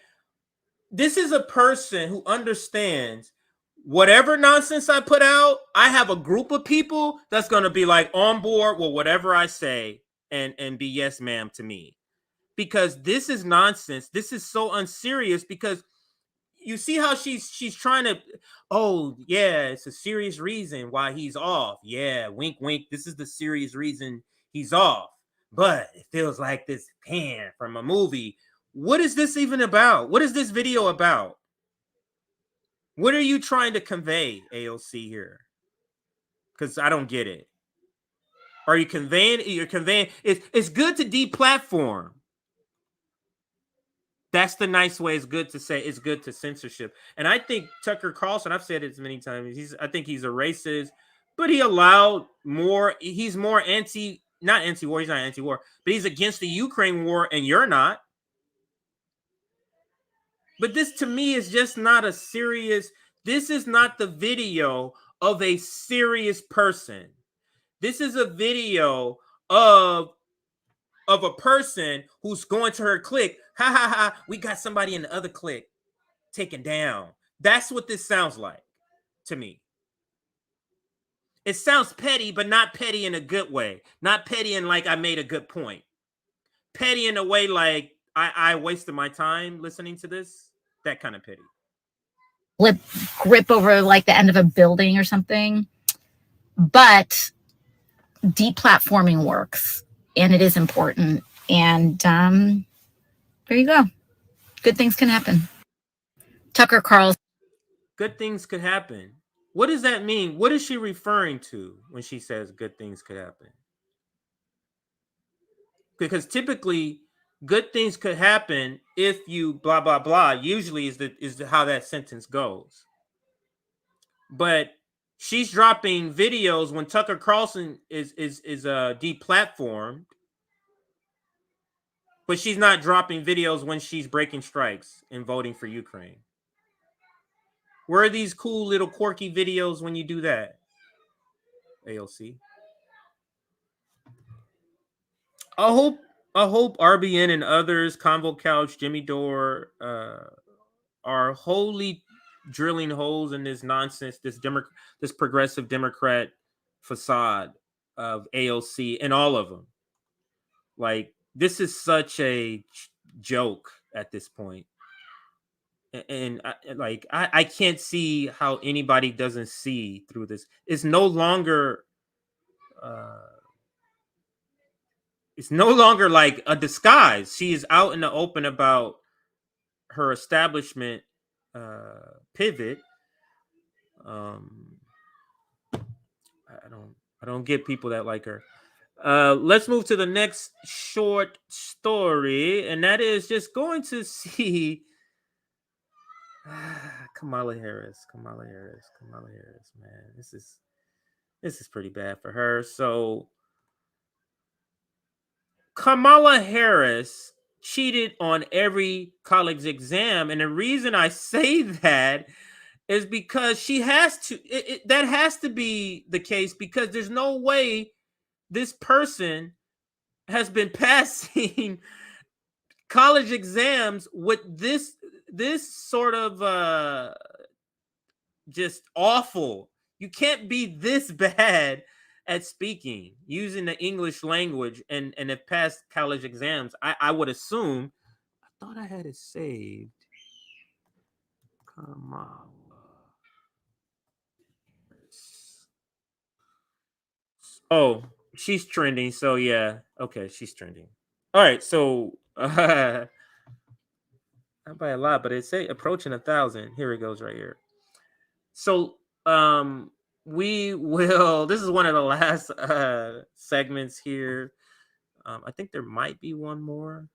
this is a person who understands whatever nonsense I put out, I have a group of people that's going to be like on board with whatever I say and be yes ma'am to me. Because this is nonsense. This is so unserious, because you see how she's trying to, oh yeah, it's a serious reason why he's off. Yeah, wink wink. This is the serious reason he's off. But it feels like this pan from a movie. What is this even about? What is this video about? What are you trying to convey, AOC, here? Because I don't get it. Are you conveying? You're conveying. It's good to deplatform. That's the nice way. It's good to say. It's good to censorship. And I think Tucker Carlson, I've said it many times, I think he's a racist, but he allowed more. He's more not anti-war. He's not anti-war, but he's against the Ukraine war, and you're not. But this, to me, is just not a serious. This is not the video of a serious person. This is a video of a person who's going to her clique. Ha ha ha. We got somebody in the other clique taken down. That's what this sounds like to me. It sounds petty, but not petty in a good way. Not petty in like I made a good point. Petty in a way like I wasted my time listening to this. That kind of petty. Grip over like the end of a building or something. But deplatforming works, and it is important. And there you go. Good things can happen. Tucker Carlson. Good things could happen. What does that mean? What is she referring to when she says good things could happen? Because typically, good things could happen if you blah blah blah. Usually is how that sentence goes. But she's dropping videos when Tucker Carlson is deplatformed, but she's not dropping videos when she's breaking strikes and voting for Ukraine. Where are these cool little quirky videos when you do that, AOC? I hope RBN and others, Convo Couch, Jimmy Dore, are wholly drilling holes in this nonsense, this progressive Democrat facade of AOC and all of them. Like, this is such a joke at this point. And I can't see how anybody doesn't see through this. It's no longer like a disguise. She is out in the open about her establishment pivot. I don't get people that like her. Let's move to the next short story, and that is just going to see. Kamala Harris, man. This is pretty bad for her. So Kamala Harris cheated on every college exam, and the reason I say that is because she has to. That has to be the case, because there's no way this person has been passing college exams with this sort of just awful. You can't be this bad at speaking using the English language and have passed college exams. I would assume. I thought I had it saved. Kamala. Oh, she's trending. So yeah, okay, she's trending. All right, so not by a lot, but it's approaching 1,000. Here it goes right here. So we will. This is one of the last segments here. I think there might be one more,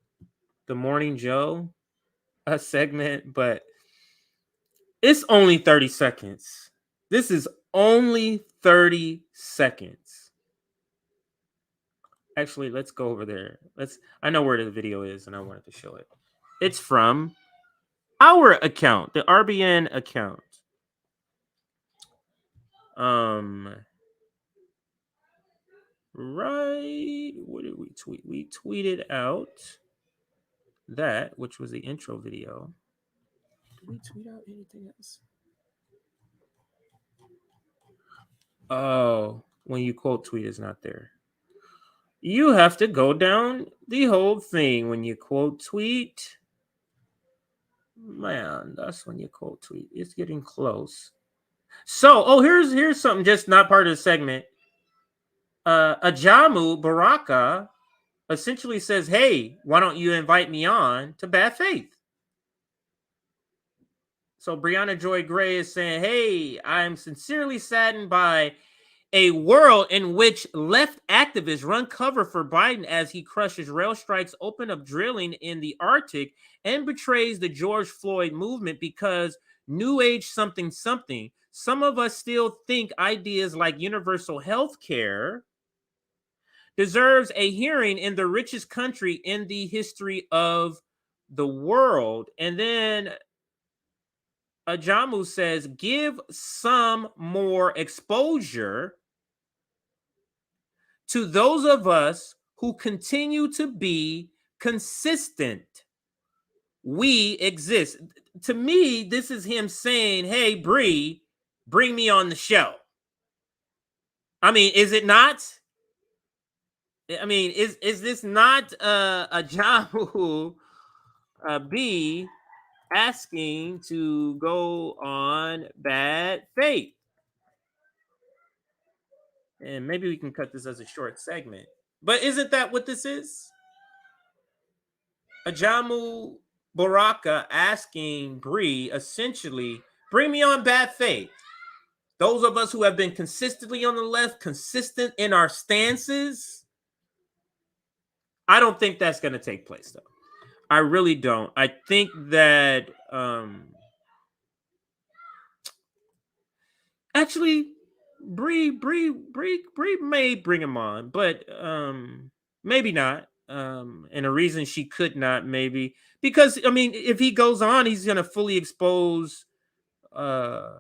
the Morning Joe segment, but it's only 30 seconds. This is only 30 seconds. Actually, let's go over there. I know where the video is, and I wanted to show it. It's from our account, the RBN account. Right. What did we tweet? We tweeted out that, which was the intro video. Did we tweet out anything else? Oh, when you quote tweet is not there. You have to go down the whole thing when you quote tweet. Man, that's when you quote tweet. It's getting close. So, here's something just not part of the segment. Ajamu Baraka essentially says, hey, why don't you invite me on to Bad Faith? So Brianna Joy Gray is saying, hey, I'm sincerely saddened by a world in which left activists run cover for Biden as he crushes rail strikes, open up drilling in the Arctic, and betrays the George Floyd movement because New Age something. Some of us still think ideas like universal health care deserves a hearing in the richest country in the history of the world. And then Ajamu says, give some more exposure to those of us who continue to be consistent. We exist. To me, this is him saying, hey, Bree, bring me on the show. I mean, is it not? I mean, is this not Ajamu B asking to go on Bad Faith? And maybe we can cut this as a short segment. But isn't that what this is? Ajamu Baraka asking Bree, essentially, bring me on Bad Faith. Those of us who have been consistently on the left, consistent in our stances, I don't think that's going to take place, though. I really don't. I think that actually Bree may bring him on, but maybe not. And a reason she could not, maybe because I mean, if he goes on, he's going to fully expose the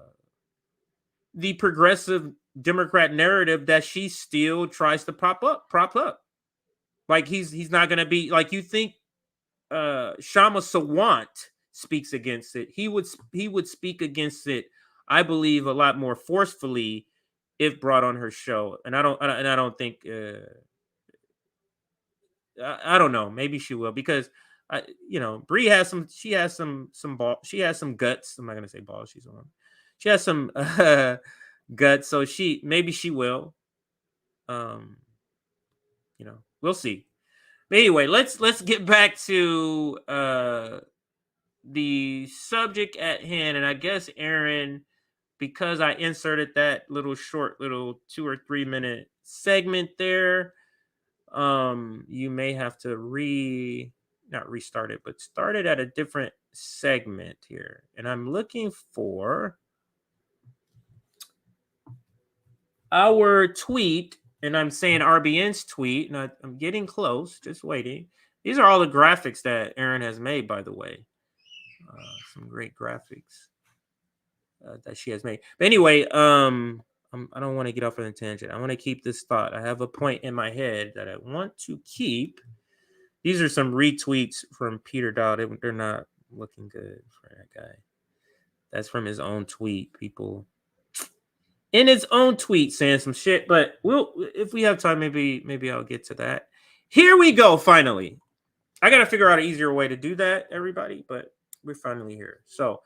progressive Democrat narrative that she still tries to prop up. Like he's not going to be like you think. Shama Sawant speaks against it. He would speak against it, I believe, a lot more forcefully if brought on her show. And I don't think I don't know. Maybe she will because Bree has some. She has some ball. She has some guts. I'm not gonna say balls. She's a woman. She has some guts. So maybe she will. We'll see. But anyway, let's get back to the subject at hand. And I guess, Aaron, because I inserted that short 2 or 3 minute segment there, you may have to not restart it, but start it at a different segment here, and I'm looking for our tweet, and I'm saying RBN's tweet, and I'm getting close, just waiting. These are all the graphics that Aaron has made, by the way. Some great graphics that she has made. But anyway, I don't want to get off on a tangent. I want to keep this thought. I have a point in my head that I want to keep. These are some retweets from Peter Dahl. They're not looking good for that guy. That's from his own tweet, people. In his own tweet saying some shit, but if we have time, maybe I'll get to that. Here we go, finally. I got to figure out an easier way to do that, everybody, but we're finally here. So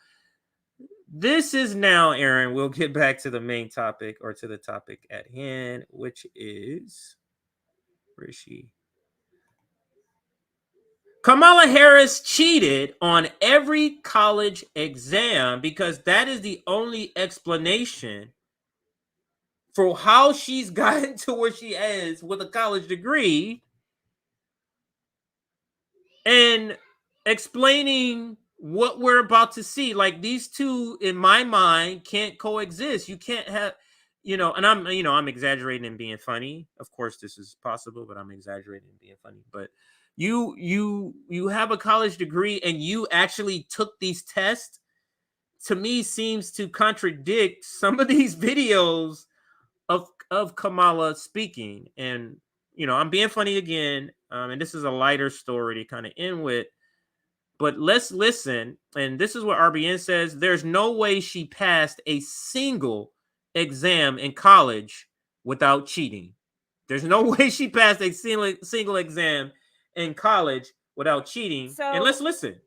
this is now, Aaron, we'll get back to the main topic, or to the topic at hand, which is, where is she? Kamala Harris cheated on every college exam because that is the only explanation for how she's gotten to where she is with a college degree, and explaining what we're about to see. Like, these two, in my mind, can't coexist. You can't have, and I'm exaggerating and being funny. Of course, this is possible, but I'm exaggerating and being funny. But you have a college degree and you actually took these tests, to me seems to contradict some of these videos of Kamala speaking. And I'm being funny again, and this is a lighter story to kind of end with, but let's listen. And this is what RBN says: there's no way she passed a single exam in college without cheating. There's no way she passed a single exam in college without cheating. And let's listen.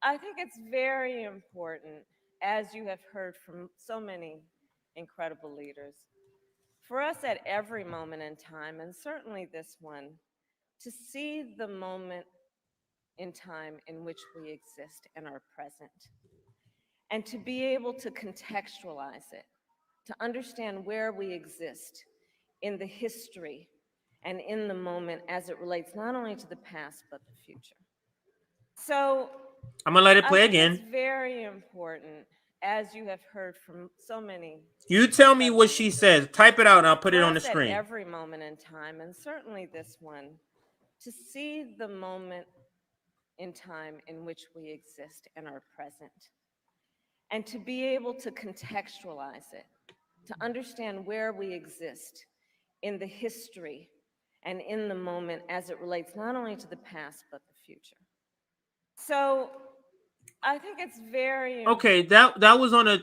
I think it's very important, as you have heard from so many incredible leaders, for us at every moment in time, and certainly this one, to see the moment in time in which we exist and are present, and to be able to contextualize it, to understand where we exist in the history and in the moment as it relates not only to the past, but the future. So I'm gonna let it play I think again. It's very important, as you have heard from so many. You tell me what she says. Type it out and I'll put it on the For us screen. At every moment in time, and certainly this one, to see the moment in time in which we exist and are present, and to be able to contextualize it, to understand where we exist in the history and in the moment as it relates not only to the past, but the future. So I think it's very Okay, that was on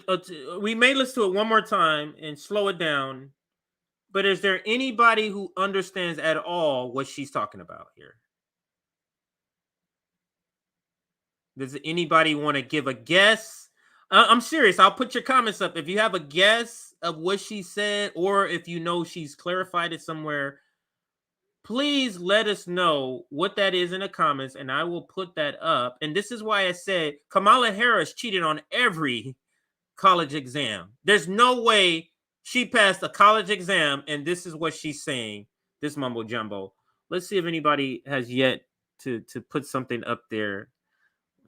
we may listen to it one more time and slow it down. But is there anybody who understands at all what she's talking about here? Does anybody want to give a guess? I'm serious. I'll put your comments up. If you have a guess of what she said, or if you know she's clarified it somewhere, please let us know what that is in the comments, and I will put that up. And this is why I said Kamala Harris cheated on every college exam. There's no way she passed a college exam, and this is what she's saying, this mumbo jumbo. Let's see if anybody has yet to put something up there.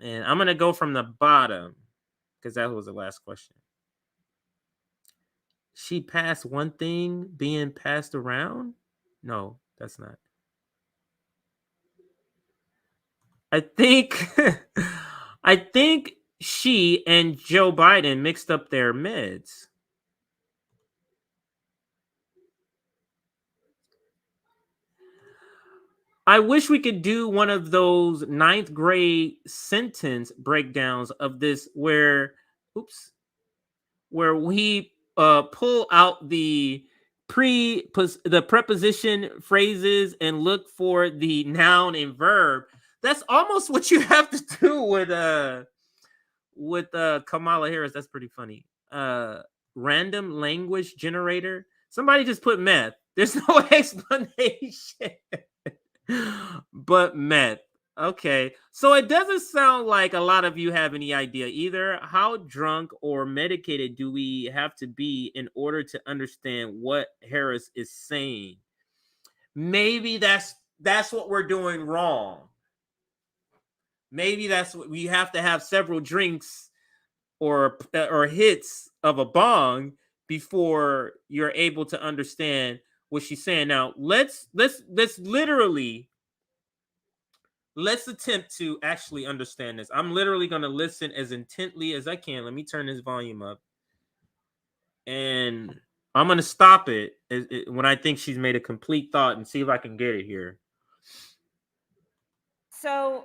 And I'm going to go from the bottom, because that was the last question. She passed one thing being passed around? No, that's not. I think she and Joe Biden mixed up their meds. I wish we could do one of those 9th grade sentence breakdowns of this where we pull out the preposition phrases and look for the noun and verb. That's almost what you have to do with Kamala Harris. That's pretty funny. Random language generator. Somebody just put meth. There's no explanation. But meth. Okay. So it doesn't sound like a lot of you have any idea either. How drunk or medicated do we have to be in order to understand what Harris is saying? Maybe that's what we're doing wrong. Maybe that's what we have to have several drinks or hits of a bong before you're able to understand what she's saying. Now, let's literally let's attempt to actually understand this. I'm literally going to listen as intently as I can. Let me turn this volume up. And I'm going to stop it when I think she's made a complete thought and see if I can get it here. So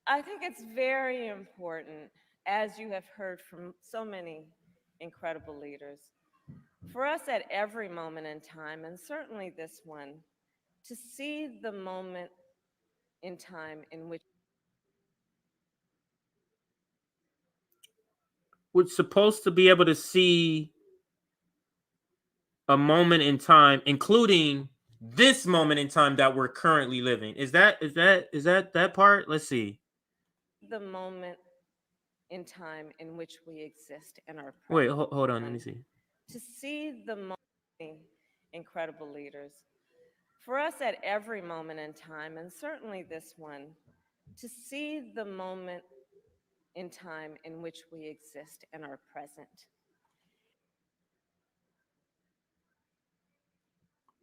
I think it's very important, as you have heard from so many incredible leaders, for us at every moment in time, and certainly this one, to see the moment in time in which we're supposed to be able to see a moment in time, including this moment in time that we're currently living. Is that part? Let's see. the moment in time in which we exist and are present. Wait, hold on. Let me see. To see the moment, incredible leaders, for us at every moment in time, and certainly this one, to see the moment in time in which we exist and are present.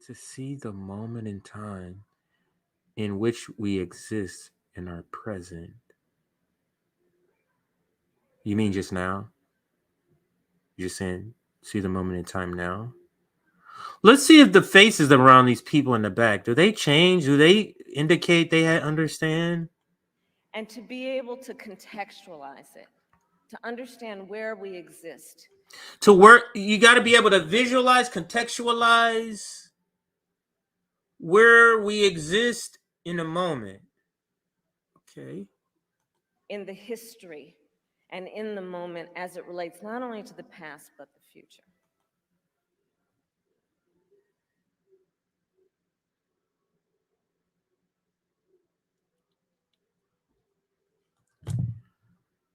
To see the moment in time in which we exist and are present. You mean just now? You're saying see the moment in time now? Let's see if the faces around these people in the back, do they change? Do they indicate they understand? And to be able to contextualize it, to understand where we exist. To work, you got to be able to visualize, contextualize where we exist in a moment. Okay. In the history and in the moment as it relates not only to the past, but the future.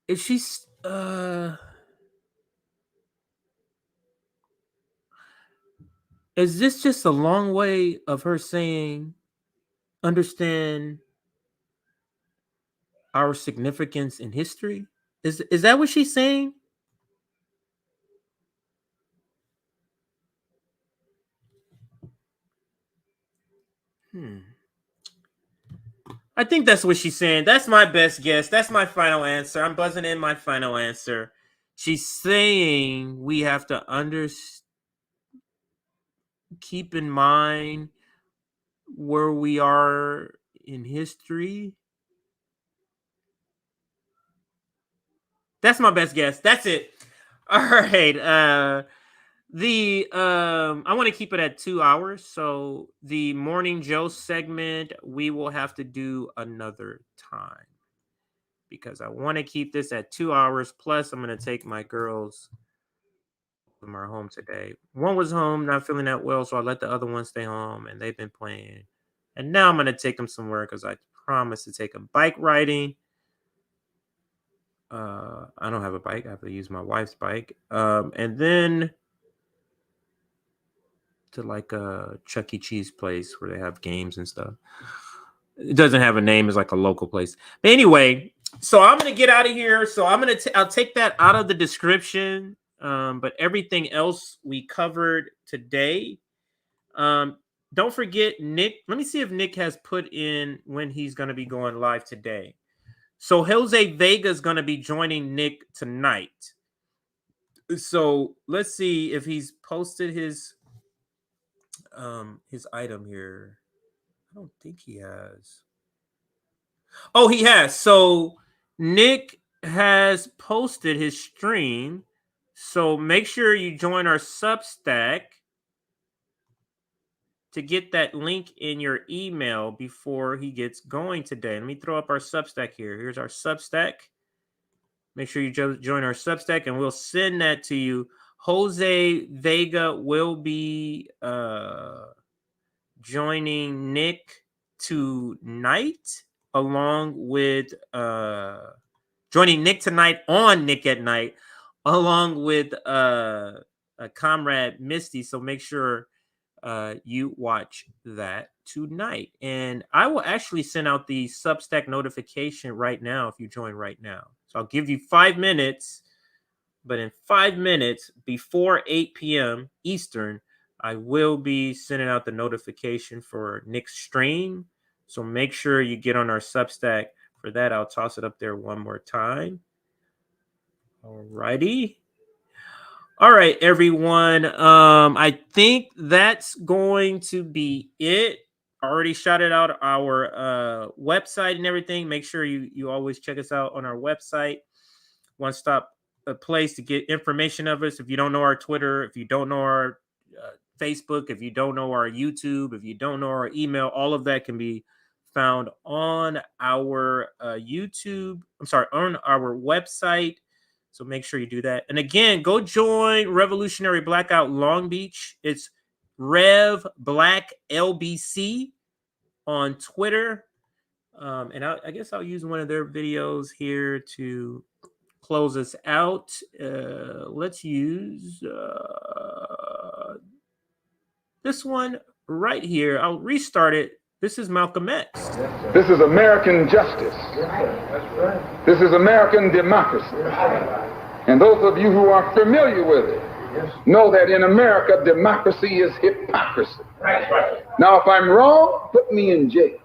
Is she is this just a long way of her saying understand our significance in history? Is that what she's saying? I think that's what she's saying. That's my best guess. That's my final answer. I'm buzzing in my final answer. She's saying we have to keep in mind where we are in history. That's my best guess. That's it. All right. I want to keep it at 2 hours. So the Morning Joe segment, we will have to do another time because I want to keep this at 2 hours. Plus, I'm going to take my girls from our home today. One was home, not feeling that well, so I let the other one stay home, and they've been playing. And now I'm going to take them somewhere because I promised to take them bike riding. I don't have a bike. I have to use my wife's bike. And then to like a Chuck E. Cheese place where they have games and stuff. It doesn't have a name. It's like a local place. But anyway, so I'm going to get out of here. So I'll take that out of the description. But everything else we covered today. Don't forget Nick. Let me see if Nick has put in when he's going to be going live today. So Jose Vega is going to be joining Nick tonight. So let's see if he's posted his item here. I don't think he has. Oh, he has. So Nick has posted his stream. So make sure you join our Substack to get that link in your email before he gets going today. Let me throw up our Substack here. Here's our Substack. Make sure you join our Substack and we'll send that to you. Jose Vega will be joining Nick tonight along with joining Nick tonight on Nick at Night along with a comrade Misty. So make sure you watch that tonight. And I will actually send out the Substack notification right now if you join right now. So I'll give you 5 minutes, but in 5 minutes before 8 p.m. Eastern, I will be sending out the notification for Nick's stream. So make sure you get on our Substack for that. I'll toss it up there one more time. All righty. All right, everyone. I think that's going to be it. Already shouted out our website and everything. Make sure you always check us out on our website. One stop a place to get information of us. If you don't know our Twitter, if you don't know our Facebook, if you don't know our YouTube, if you don't know our email, all of that can be found on our YouTube. I'm sorry, on our website. So make sure you do that. And again, go join Revolutionary Blackout Long Beach. It's Rev Black LBC on Twitter. And I guess I'll use one of their videos here to close us out. Let's use this one right here. I'll restart it. This is Malcolm X. This is American justice. This is American democracy. And those of you who are familiar with it know that in America, democracy is hypocrisy. Now, if I'm wrong, put me in jail.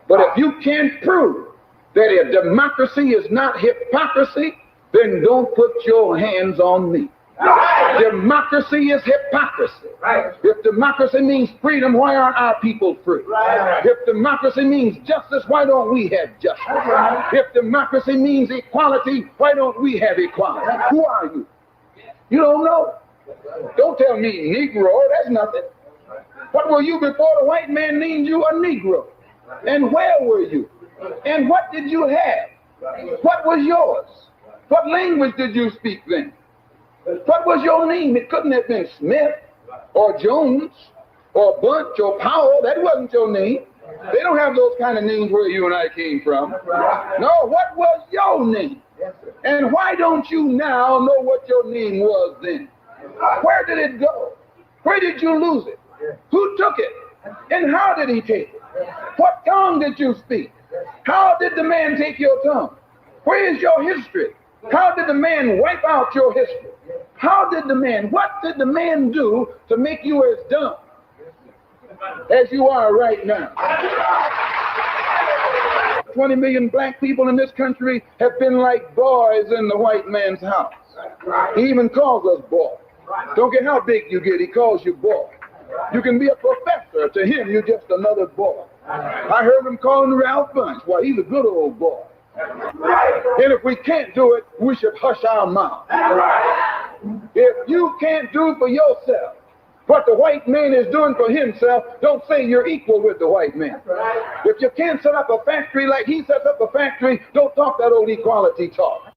But if you can't prove that a democracy is not hypocrisy, then don't put your hands on me. Democracy is hypocrisy. If democracy means freedom, why aren't our people free? If democracy means justice, why don't we have justice? If democracy means equality, why don't we have equality? Who are you? You don't know? Don't tell me Negro, that's nothing. What were you before the white man named you a Negro? And where were you? And what did you have? What was yours? What language did you speak then? What was your name? It couldn't have been Smith or Jones or Bunch or Powell. That wasn't your name. They don't have those kind of names where you and I came from. No, what was your name? And why don't you now know what your name was then? Where did it go? Where did you lose it? Who took it? And how did he take it? What tongue did you speak? How did the man take your tongue? Where is your history? How did the man wipe out your history? What did the man do to make you as dumb as you are right now? 20 million black people in this country have been like boys in the white man's house. He even calls us boys. Don't care how big you get, he calls you boy. You can be a professor. To him, you're just another boy. I heard him calling Ralph Bunch. Well, he's a good old boy. And if we can't do it, we should hush our mouth. If you can't do for yourself what the white man is doing for himself, don't say you're equal with the white man. If you can't set up a factory like he sets up a factory, don't talk that old equality talk.